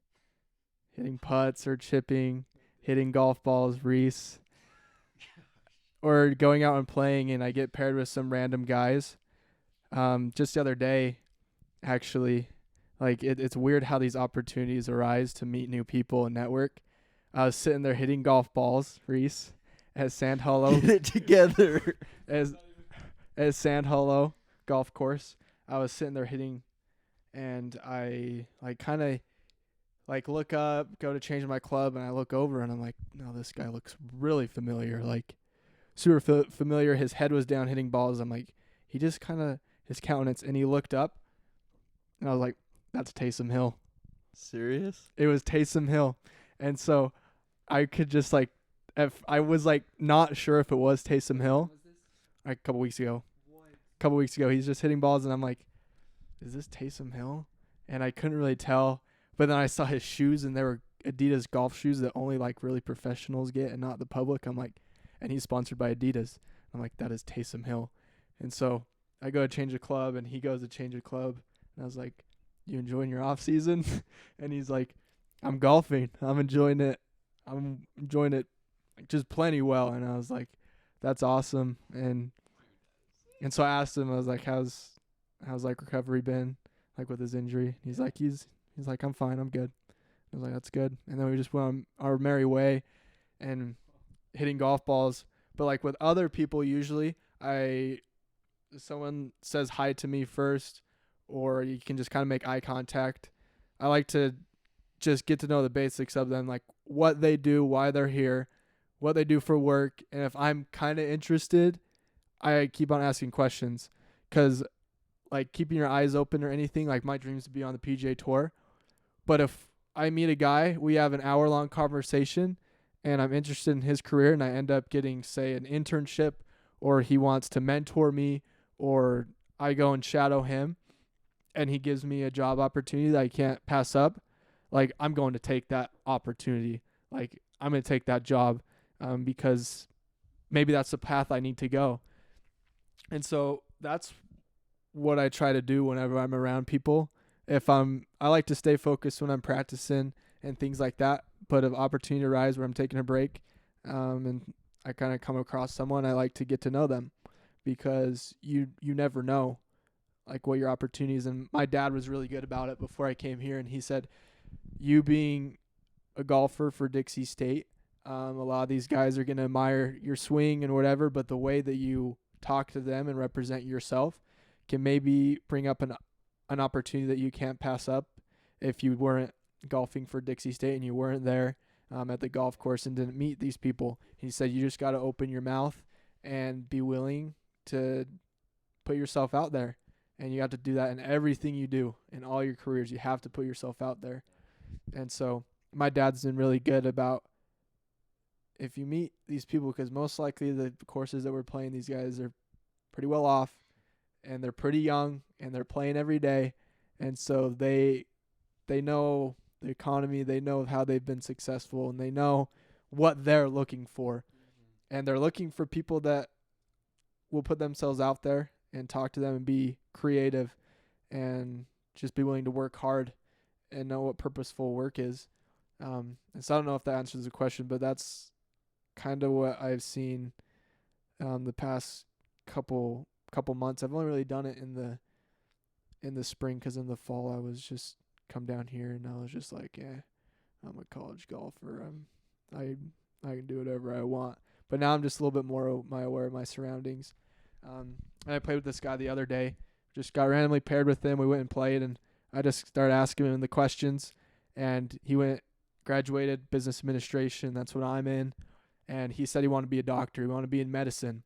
[SPEAKER 2] hitting putts or chipping, hitting golf balls, Reese, or going out and playing, and I get paired with some random guys. Just the other day, actually, like it's weird how these opportunities arise to meet new people and network. I was sitting there hitting golf balls, Reese, at Sand Hollow.
[SPEAKER 3] Get it together.
[SPEAKER 2] as Sand Hollow golf course. I was sitting there hitting, and I like kind of like look up, go to change my club, and I look over, and I'm like, no, this guy looks really familiar, like super familiar. His head was down hitting balls. I'm like, he just kind of, his countenance, and he looked up, and I was like, that's Taysom Hill.
[SPEAKER 3] Serious?
[SPEAKER 2] It was Taysom Hill. And so I could just like, if I was like not sure if it was Taysom Hill, like a couple weeks ago. He's just hitting balls, and I'm like, is this Taysom Hill? And I couldn't really tell. But then I saw his shoes, and they were Adidas golf shoes that only like really professionals get and not the public. I'm like, and he's sponsored by Adidas. I'm like, that is Taysom Hill. And so I go to change a club, and he goes to change a club. And I was like, you enjoying your off season? And he's like, I'm golfing. I'm enjoying it just plenty well. And I was like, that's awesome. And so I asked him, I was like, how's like recovery been, like with his injury? He's like, he's like, I'm fine, I'm good. I was like, that's good. And then we just went on our merry way and hitting golf balls. But like with other people, usually someone says hi to me first, or you can just kind of make eye contact. I like to just get to know the basics of them, like what they do, why they're here, what they do for work. And if I'm kind of interested, I keep on asking questions, because like keeping your eyes open or anything, like my dream is to be on the PGA Tour. But if I meet a guy, we have an hour-long conversation, and I'm interested in his career, and I end up getting, say, an internship, or he wants to mentor me, or I go and shadow him, and he gives me a job opportunity that I can't pass up, like I'm going to take that opportunity. Like I'm going to take that job because maybe that's the path I need to go. And so that's what I try to do whenever I'm around people. I like to stay focused when I'm practicing and things like that. But if opportunity arises where I'm taking a break, and I kind of come across someone, I like to get to know them, because you never know like what your opportunities. And my dad was really good about it before I came here, and he said, you being a golfer for Dixie State, a lot of these guys are gonna admire your swing and whatever, but the way that you talk to them and represent yourself can maybe bring up an opportunity that you can't pass up if you weren't golfing for Dixie State and you weren't there at the golf course and didn't meet these people. He said you just got to open your mouth and be willing to put yourself out there. And you have to do that in everything you do in all your careers. You have to put yourself out there. And so my dad's been really good about, if you meet these people, because most likely the courses that we're playing, these guys are pretty well off and they're pretty young and they're playing every day. And so they know the economy, they know how they've been successful, and they know what they're looking for. And they're looking for people that will put themselves out there and talk to them and be creative and just be willing to work hard and know what purposeful work is. And so I don't know if that answers the question, but that's kind of what I've seen the past couple months. I've only really done it in the spring, because in the fall I was just come down here and I was just like, yeah, I'm a college golfer. I can do whatever I want. But now I'm just a little bit more aware of my surroundings. And I played with this guy the other day. Just got randomly paired with him. We went and played, and I just started asking him the questions. And he graduated business administration. That's what I'm in. And he said he wanted to be a doctor. He wanted to be in medicine.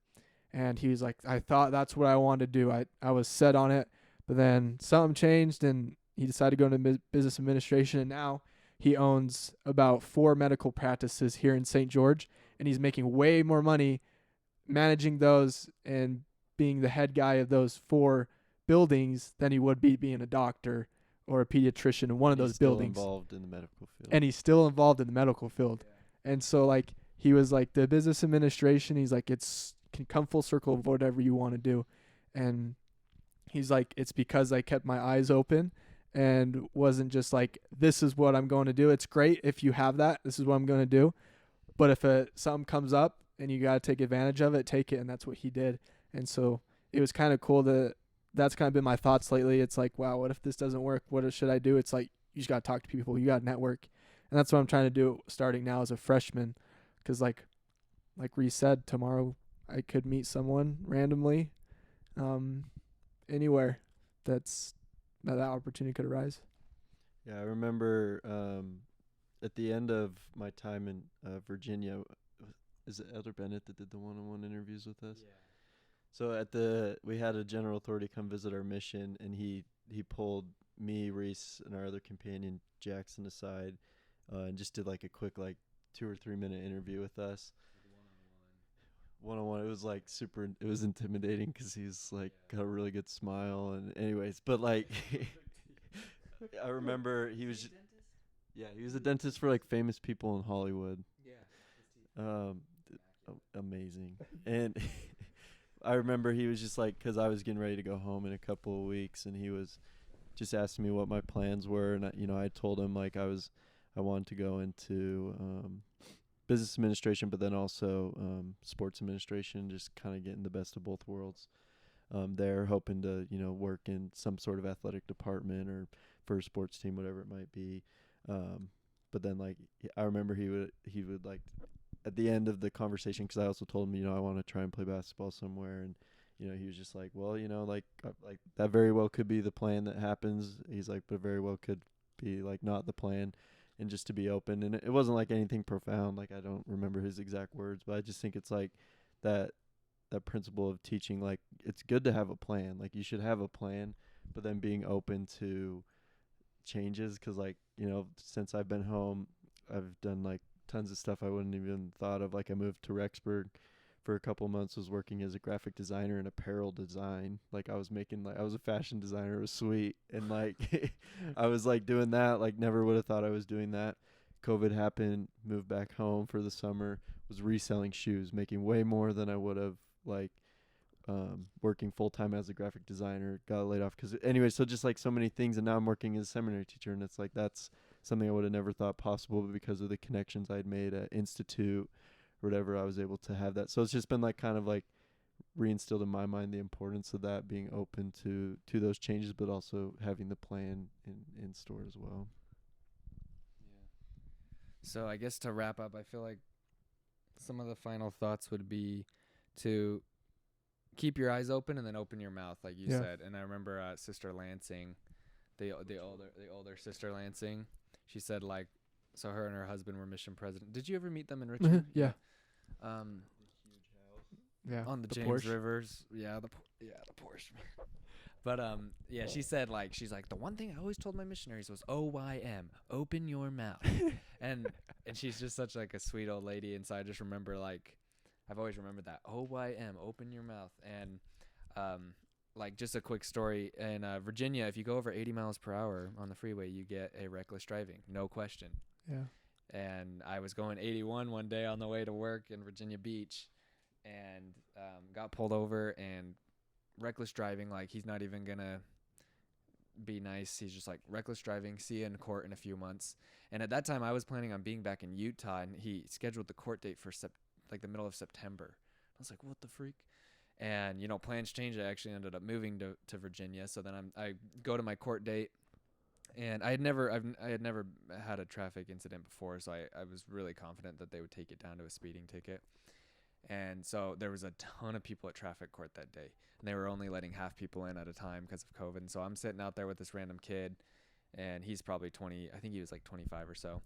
[SPEAKER 2] And he was like, I thought that's what I wanted to do. I was set on it. But then something changed, and he decided to go into business administration. And now he owns about 4 medical practices here in St. George. And he's making way more money managing those and being the head guy of those 4 buildings than he would be being a doctor or a pediatrician in one of those buildings.
[SPEAKER 3] Involved in the medical field.
[SPEAKER 2] And he's still involved in the medical field. Yeah. And so like he was like, the business administration, he's like, it's can come full circle of whatever you want to do. And he's like, it's because I kept my eyes open and wasn't just like, this is what I'm going to do. It's great if you have that. This is what I'm going to do. But if something comes up and you got to take advantage of it, take it. And that's what he did. And so it was kind of cool that's kind of been my thoughts lately. It's like, wow, what if this doesn't work? What should I do? It's like, you just got to talk to people. You got to network. And that's what I'm trying to do starting now as a freshman. Because like Reese said, tomorrow I could meet someone randomly anywhere that opportunity could arise.
[SPEAKER 3] Yeah, I remember at the end of my time in Virginia, is it Elder Bennett that did the one-on-one interviews with us? Yeah. So we had a general authority come visit our mission, and he pulled me, Reese, and our other companion Jackson aside, and just did like a quick 2 or 3 minute interview with us. One-on-one. It was like super. It was intimidating because he's like got a really good smile, and anyways, but like I remember he was. He was a dentist for like famous people in Hollywood. Yeah. Amazing. And I remember he was just like, because I was getting ready to go home in a couple of weeks, and he was just asking me what my plans were, and I told him like I wanted to go into business administration, but then also sports administration, just kind of getting the best of both worlds. There, hoping to work in some sort of athletic department or for a sports team, whatever it might be. But then like I remember he would like at the end of the conversation, because I also told him I want to try and play basketball somewhere, and he was just like, well, like that very well could be the plan that happens. He's like, but very well could be like not the plan, and just to be open. And it wasn't like anything profound, like I don't remember his exact words, but I just think it's like that principle of teaching, like it's good to have a plan, like you should have a plan, but then being open to changes, because like since I've been home, I've done like tons of stuff I wouldn't even thought of. Like I moved to Rexburg for a couple months was working as a graphic designer in apparel design. Like I was a fashion designer. It was sweet. And like I was like doing that, like never would have thought I was doing that. COVID happened, moved back home for the summer, was reselling shoes, making way more than I would have like working full time as a graphic designer. Got laid off because anyway, so just like so many things, and now I'm working as a seminary teacher, and it's like that's something I would have never thought possible, but because of the connections I'd made at Institute or whatever, I was able to have that. So it's just been like kind of like reinstilled in my mind the importance of that, being open to those changes, but also having the plan in store as well.
[SPEAKER 1] So I guess to wrap up, I feel like some of the final thoughts would be to keep your eyes open and then open your mouth, like you said. And I remember Sister Lansing, the older Sister Lansing, she said like, so her and her husband were mission president. Did you ever meet them in Richmond?
[SPEAKER 2] Yeah.
[SPEAKER 1] Yeah. On the James
[SPEAKER 2] Porsche.
[SPEAKER 1] Rivers. Yeah, the Porsche. But yeah, she said like, she's like, the one thing I always told my missionaries was OYM, open your mouth. and she's just such like a sweet old lady, and so I just remember like, I've always remembered that OYM, open your mouth. And like just a quick story in Virginia, if you go over 80 miles per hour on the freeway, you get a reckless driving, no question.
[SPEAKER 2] Yeah.
[SPEAKER 1] And I was going 81 one day on the way to work in Virginia Beach, and got pulled over and reckless driving. Like he's not even gonna be nice. He's just like, reckless driving, see you in court in a few months. And at that time I was planning on being back in Utah, and he scheduled the court date for like the middle of September. I was like, what the freak? And you know, plans changed. I actually ended up moving to Virginia. So then I go to my court date, and I had never had a traffic incident before, so I was really confident that they would take it down to a speeding ticket. And so there was a ton of people at traffic court that day, and they were only letting half people in at a time because of COVID. And so I'm sitting out there with this random kid, and he's probably 20. I think he was like 25 or so.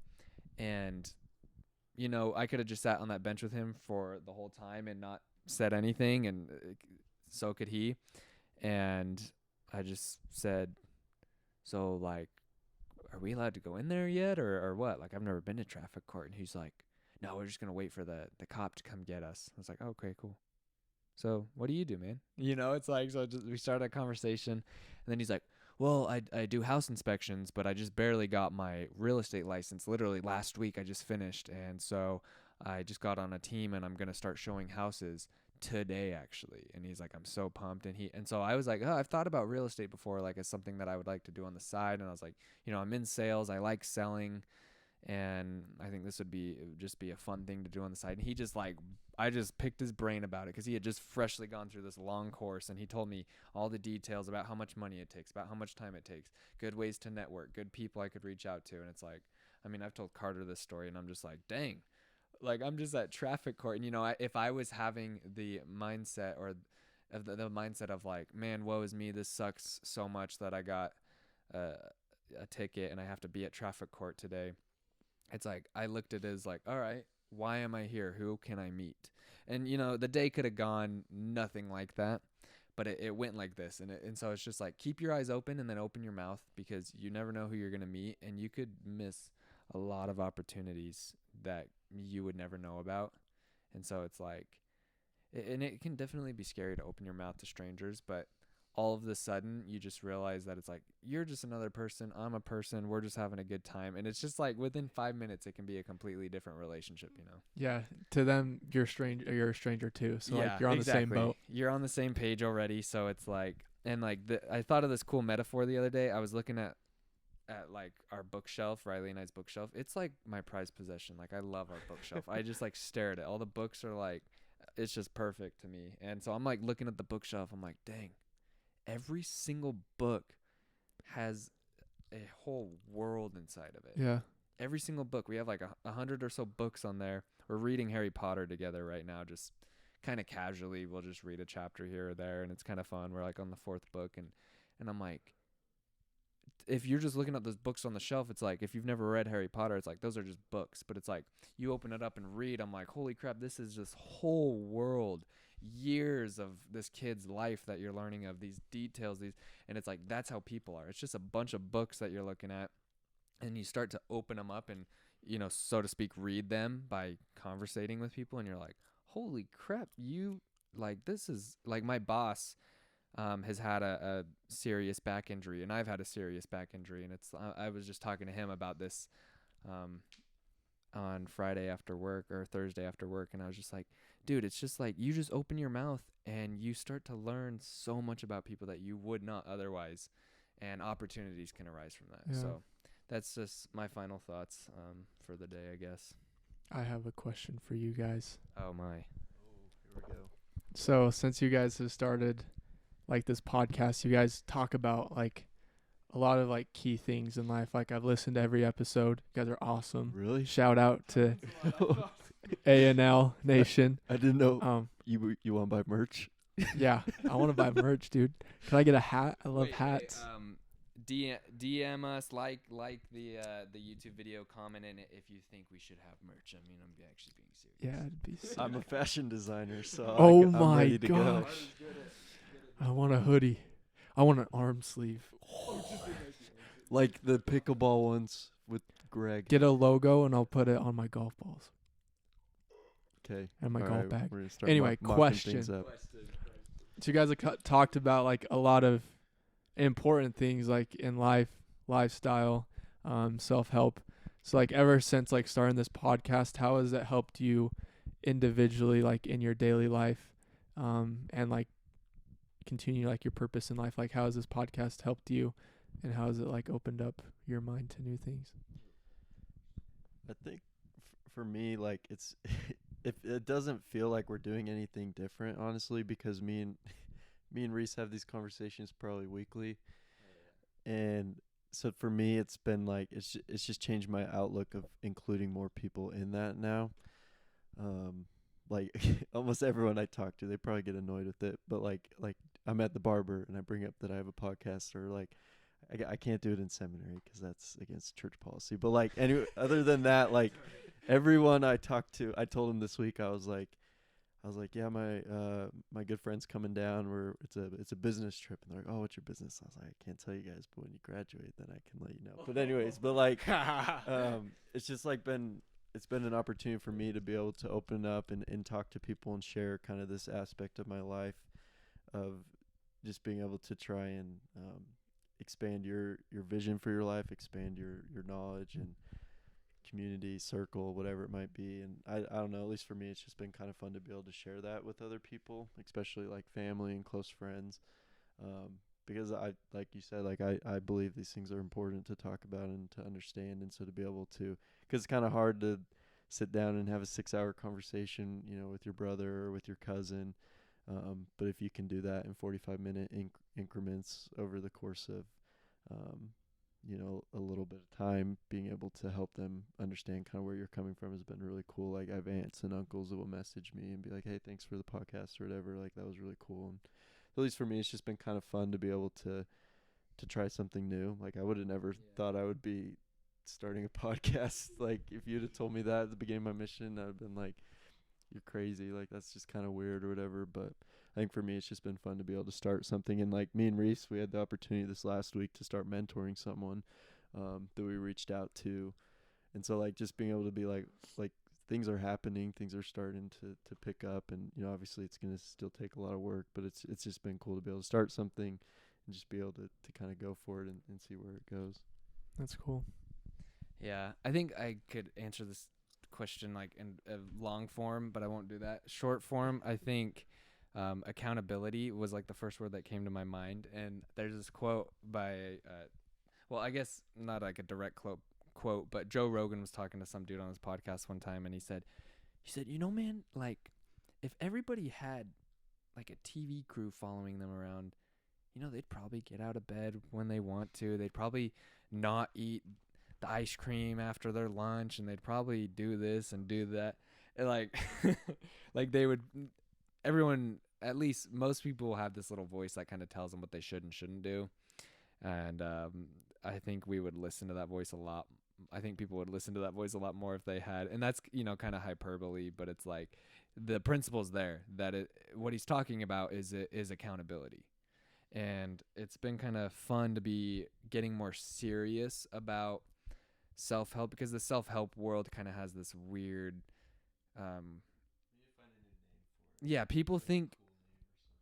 [SPEAKER 1] And, you know, I could have just sat on that bench with him for the whole time and not said anything, and so could he. And I just said, so like, are we allowed to go in there yet or what? Like, I've never been to traffic court. And he's like, no, we're just going to wait for the cop to come get us. I was like, okay, cool. So what do you do, man? You know, it's like, so we started a conversation, and then he's like, well, I do house inspections, but I just barely got my real estate license. Literally last week I just finished. And so I just got on a team, and I'm going to start showing houses today actually. And he's like, I'm so pumped. And so I was like, oh, I've thought about real estate before, like as something that I would like to do on the side. And I was like, you know, I'm in sales. I like selling. And I think it would just be a fun thing to do on the side. And he just like, I just picked his brain about it because he had just freshly gone through this long course, and he told me all the details about how much money it takes, about how much time it takes, good ways to network, good people I could reach out to. And it's like, I mean, I've told Carter this story, and I'm just like, dang, like I'm just at traffic court. And, you know, if I was having the mindset or the mindset of like, man, woe is me, this sucks so much that I got a ticket and I have to be at traffic court today. It's like, I looked at it as like, all right, why am I here? Who can I meet? And, you know, the day could have gone nothing like that, but it went like this. And so it's just like, keep your eyes open and then open your mouth, because you never know who you're going to meet, and you could miss a lot of opportunities that you would never know about. And so it's like, and it can definitely be scary to open your mouth to strangers, but all of a sudden you just realize that it's like, you're just another person, I'm a person, we're just having a good time. And it's just like within 5 minutes it can be a completely different relationship, you know?
[SPEAKER 2] Yeah, to them you're a stranger too. So
[SPEAKER 1] yeah,
[SPEAKER 2] like you're on
[SPEAKER 1] exactly.
[SPEAKER 2] the same boat.
[SPEAKER 1] You're on the same page already. So it's like, and like I thought of this cool metaphor the other day. I was looking at like our bookshelf, Riley and I's bookshelf. It's like my prized possession. Like I love our bookshelf. I just like stare at it. All the books are like, it's just perfect to me. And so I'm like looking at the bookshelf. I'm like, dang, every single book has a whole world inside of it.
[SPEAKER 2] Yeah.
[SPEAKER 1] Every single book. We have like 100 or so books on there. We're reading Harry Potter together right now, just kind of casually. We'll just read a chapter here or there, and it's kind of fun. We're like on the 4th book, and I'm like, if you're just looking at those books on the shelf, it's like, if you've never read Harry Potter, it's like, those are just books. But it's like, you open it up and read, I'm like, holy crap, this is this whole world, years of this kid's life that you're learning of, these details, and it's like, that's how people are. It's just a bunch of books that you're looking at, and you start to open them up and, you know, so to speak, read them by conversating with people, and you're like, holy crap, you like this is like my boss has had a serious back injury, and I've had a serious back injury, and it's I was just talking to him about this um on Friday after work or Thursday after work, and I was just like, dude, it's just like you just open your mouth and you start to learn so much about people that you would not otherwise, and opportunities can arise from that.
[SPEAKER 2] Yeah.
[SPEAKER 1] So that's just my final thoughts for the day, I guess.
[SPEAKER 2] I have a question for you guys.
[SPEAKER 1] Oh my.
[SPEAKER 3] Here we go.
[SPEAKER 2] So since you guys have started like this podcast, you guys talk about like a lot of like key things in life. Like I've listened to every episode. You guys are awesome.
[SPEAKER 3] Really?
[SPEAKER 2] Shout out to A&L Nation.
[SPEAKER 3] I didn't know you want to buy merch.
[SPEAKER 2] Yeah, I want to buy merch, dude. Can I get a hat? I love hats.
[SPEAKER 1] DM us, like the YouTube video, comment in it if you think we should have merch. I mean, I'm actually being serious.
[SPEAKER 2] Yeah, it'd be sick.
[SPEAKER 3] I'm a fashion designer, so
[SPEAKER 2] Oh
[SPEAKER 3] I'm
[SPEAKER 2] my
[SPEAKER 3] ready to go.
[SPEAKER 2] gosh. I want a hoodie. I want an arm sleeve.
[SPEAKER 3] Like the pickleball ones with Greg.
[SPEAKER 2] Get a logo and I'll put it on my golf balls
[SPEAKER 3] Okay.
[SPEAKER 2] and my golf bag.
[SPEAKER 3] We're gonna start
[SPEAKER 2] Anyway,
[SPEAKER 3] mocking
[SPEAKER 2] question.
[SPEAKER 3] things up.
[SPEAKER 2] So you guys have talked about like a lot of important things like in life, lifestyle, self-help. So like ever since like starting this podcast, how has it helped you individually, like in your daily life, and like continue like your purpose in life? Like how has this podcast helped you, and how has it like opened up your mind to new things?
[SPEAKER 3] I think for me, like it's if it doesn't feel like we're doing anything different, honestly, because me and Reese have these conversations probably weekly, and so for me, it's been like it's just changed my outlook of including more people in that now. Like almost everyone I talk to, they probably get annoyed with it, but like I'm at the barber and I bring up that I have a podcast, or like I can't do it in seminary because that's against church policy. But like anyway, other than that, like everyone I talked to, I told them this week I was like, yeah, my good friend's coming down. It's a business trip, and they're like, oh, what's your business? I was like, I can't tell you guys, but when you graduate, then I can let you know. But anyways, but like, it's just like it's been an opportunity for me to be able to open up and talk to people and share kind of this aspect of my life, of just being able to try and expand your vision for your life, expand your knowledge and community circle, whatever it might be. And I don't know, at least for me, it's just been kind of fun to be able to share that with other people, especially like family and close friends, because I, like you said, like I believe these things are important to talk about and to understand. And so to be able to, because it's kind of hard to sit down and have a 6-hour conversation, with your brother or with your cousin, but if you can do that in 45-minute increments over the course of a little bit of time, being able to help them understand kind of where you're coming from has been really cool. Like I have aunts and uncles that will message me and be like, hey, thanks for the podcast or whatever. Like that was really cool. And at least for me, it's just been kind of fun to be able to try something new. Like I would have never thought I would be starting a podcast. Like if you'd have told me that at the beginning of my mission, I'd have been like, you're crazy. Like that's just kind of weird or whatever. But I think for me, it's just been fun to be able to start something. And like me and Reese, we had the opportunity this last week to start mentoring someone that we reached out to. And so like just being able to be like things are happening, things are starting to pick up. And, obviously it's going to still take a lot of work, but it's just been cool to be able to start something and just be able to kind of go for it and see where it goes.
[SPEAKER 2] That's cool.
[SPEAKER 1] Yeah, I think I could answer this question like in a long form, but I won't do that. Short form, I think accountability was like the first word that came to my mind. And there's this quote by, well, I guess not like a direct quote, but Joe Rogan was talking to some dude on his podcast one time, and he said, man, like if everybody had like a TV crew following them around, they'd probably get out of bed when they want to. They'd probably not eat the ice cream after their lunch, and they'd probably do this and do that. And like, like everyone, at least most people have this little voice that kind of tells them what they should and shouldn't do. And I think we would listen to that voice a lot. I think people would listen to that voice a lot more if they had, and that's, kind of hyperbole, but it's like the principle's there that what he's talking about is accountability. And it's been kind of fun to be getting more serious about self-help, because the self-help world kind of has this weird, yeah,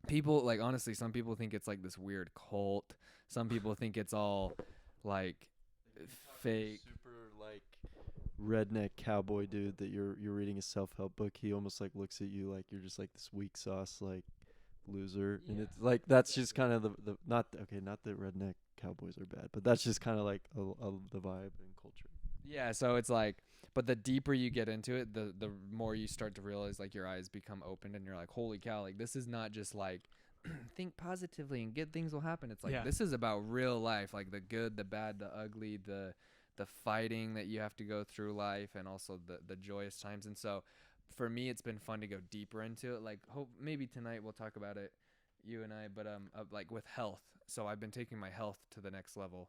[SPEAKER 1] like honestly, some people think it's like this weird cult. Some people think it's all like fake.
[SPEAKER 3] Super like redneck cowboy dude that you're reading a self-help book. He almost like looks at you like you're just like this weak sauce like loser, and it's like that's just kind of the not that redneck cowboys are bad, but that's just kind of like the vibe and culture.
[SPEAKER 1] Yeah, so it's like, but the deeper you get into it, the more you start to realize like your eyes become opened and you're like, holy cow, like this is not just like think positively and good things will happen. It's like this is about real life, like the good, the bad, the ugly, the fighting that you have to go through life, and also the joyous times. And so for me, it's been fun to go deeper into it. Like maybe tonight we'll talk about it, you and I, but like with health. So I've been taking my health to the next level.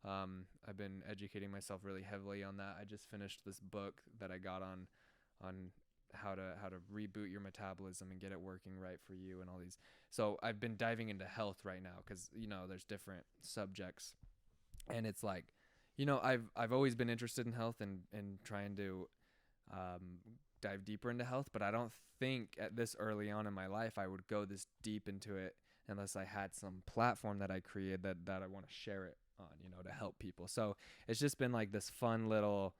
[SPEAKER 1] I've been educating myself really heavily on that. I just finished this book that I got on how to reboot your metabolism and get it working right for you and all these. So I've been diving into health right now because there's different subjects, and it's like I've always been interested in health and trying to dive deeper into health, but I don't think at this early on in my life I would go this deep into it unless I had some platform that I created that I want to share it on, to help people. So it's just been like this fun little,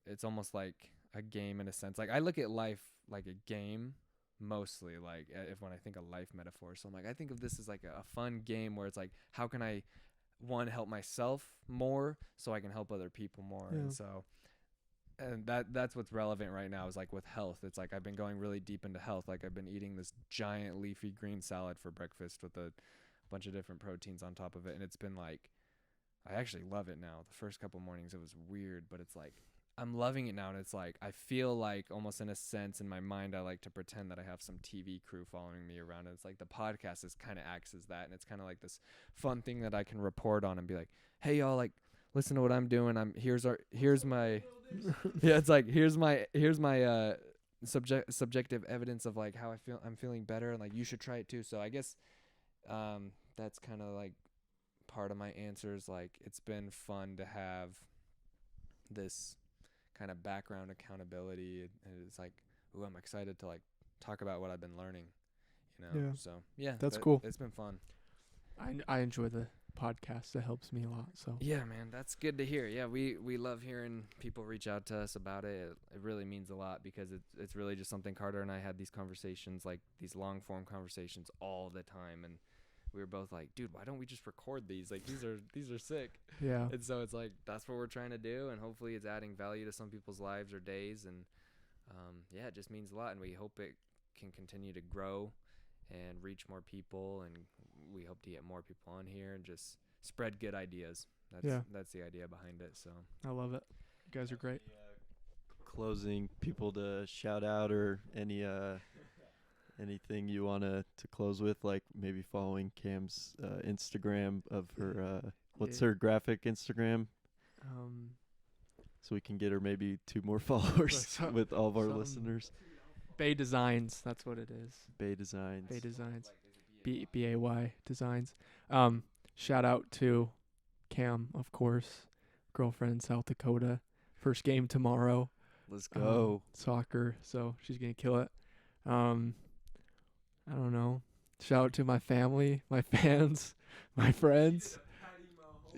[SPEAKER 1] it's almost like a game in a sense. Like I look at life like a game mostly, like when I think of life metaphors. So I'm like, I think of this as like a fun game where it's like, how can I help myself more so I can help other people more. And that's what's relevant right now is like with health. It's like I've been going really deep into health. Like I've been eating this giant leafy green salad for breakfast with a bunch of different proteins on top of it, and it's been like I actually love it now. The first couple mornings it was weird, but it's like I'm loving it now, and it's like I feel like almost in a sense in my mind I like to pretend that I have some TV crew following me around, and it's like the podcast is kind of acts as that, and it's kind of like this fun thing that I can report on and be like, hey y'all, like listen to what I'm doing. Here's my yeah, it's like here's my subjective evidence of like how I'm feeling better, and like you should try it too. So I guess that's kind of like part of my answers. Like it's been fun to have this kind of background accountability, and it's like, ooh, I'm excited to like talk about what I've been learning,
[SPEAKER 2] Yeah.
[SPEAKER 1] So yeah,
[SPEAKER 2] that's cool.
[SPEAKER 1] It's been fun.
[SPEAKER 2] I enjoy the podcast. It helps me a lot. So
[SPEAKER 1] yeah, man, that's good to hear. Yeah, we love hearing people reach out to us about it. It really means a lot because it's really just something Carter and I had these conversations, like these long form conversations all the time, and we were both like, dude, why don't we just record these? Like these are sick.
[SPEAKER 2] Yeah.
[SPEAKER 1] And so it's like that's what we're trying to do, and hopefully it's adding value to some people's lives or days, and yeah, it just means a lot, and we hope it can continue to grow and reach more people, and we hope to get more people on here and just spread good ideas. That's the idea behind it. So
[SPEAKER 2] I love it. You guys are great.
[SPEAKER 3] Closing people to shout out or anything you want to close with, like maybe following Cam's Instagram of her what's her graphic Instagram, so we can get her maybe 2 more followers with all of our listeners.
[SPEAKER 2] Bay Designs, that's what it is.
[SPEAKER 3] Bay Designs.
[SPEAKER 2] BAY Designs. Shout out to Cam, of course. Girlfriend in South Dakota. First game tomorrow.
[SPEAKER 3] Let's go.
[SPEAKER 2] Soccer, so she's going to kill it. I don't know. Shout out to my family, my fans, my friends.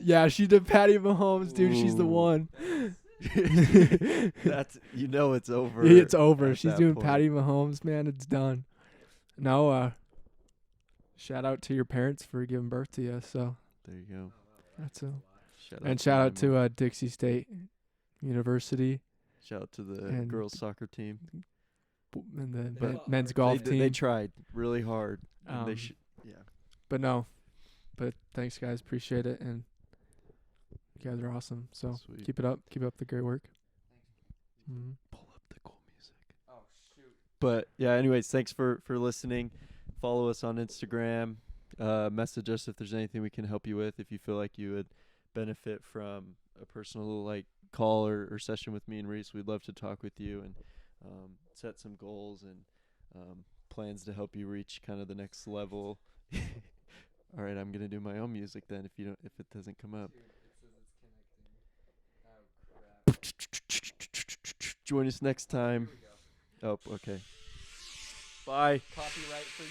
[SPEAKER 2] Yeah, she did Patty Mahomes, dude. She's the one.
[SPEAKER 3] That's it's over.
[SPEAKER 2] It's over. She's doing Patty Mahomes, man. It's done. No, shout out to your parents for giving birth to you. So
[SPEAKER 3] there you go.
[SPEAKER 2] That's shout out to Dixie State University.
[SPEAKER 3] Shout out to the girls soccer team
[SPEAKER 2] and the men's golf team.
[SPEAKER 3] They tried really hard.
[SPEAKER 2] But thanks, guys. Appreciate it, and you guys are awesome. So
[SPEAKER 3] Sweet.
[SPEAKER 2] Keep it up. Keep up the great work. Mm-hmm.
[SPEAKER 3] Pull up the cool music. Oh shoot. But yeah, anyways, thanks for listening. Follow us on Instagram. Message us if there's anything we can help you with. If you feel like you would benefit from a personal call or session with me and Reese, we'd love to talk with you and set some goals and plans to help you reach kind of the next level. All right, I'm gonna do my own music then if it doesn't come up. Dude, it says it's connecting. Oh crap. Join us next time. Oh, okay. Bye.
[SPEAKER 2] Copyright for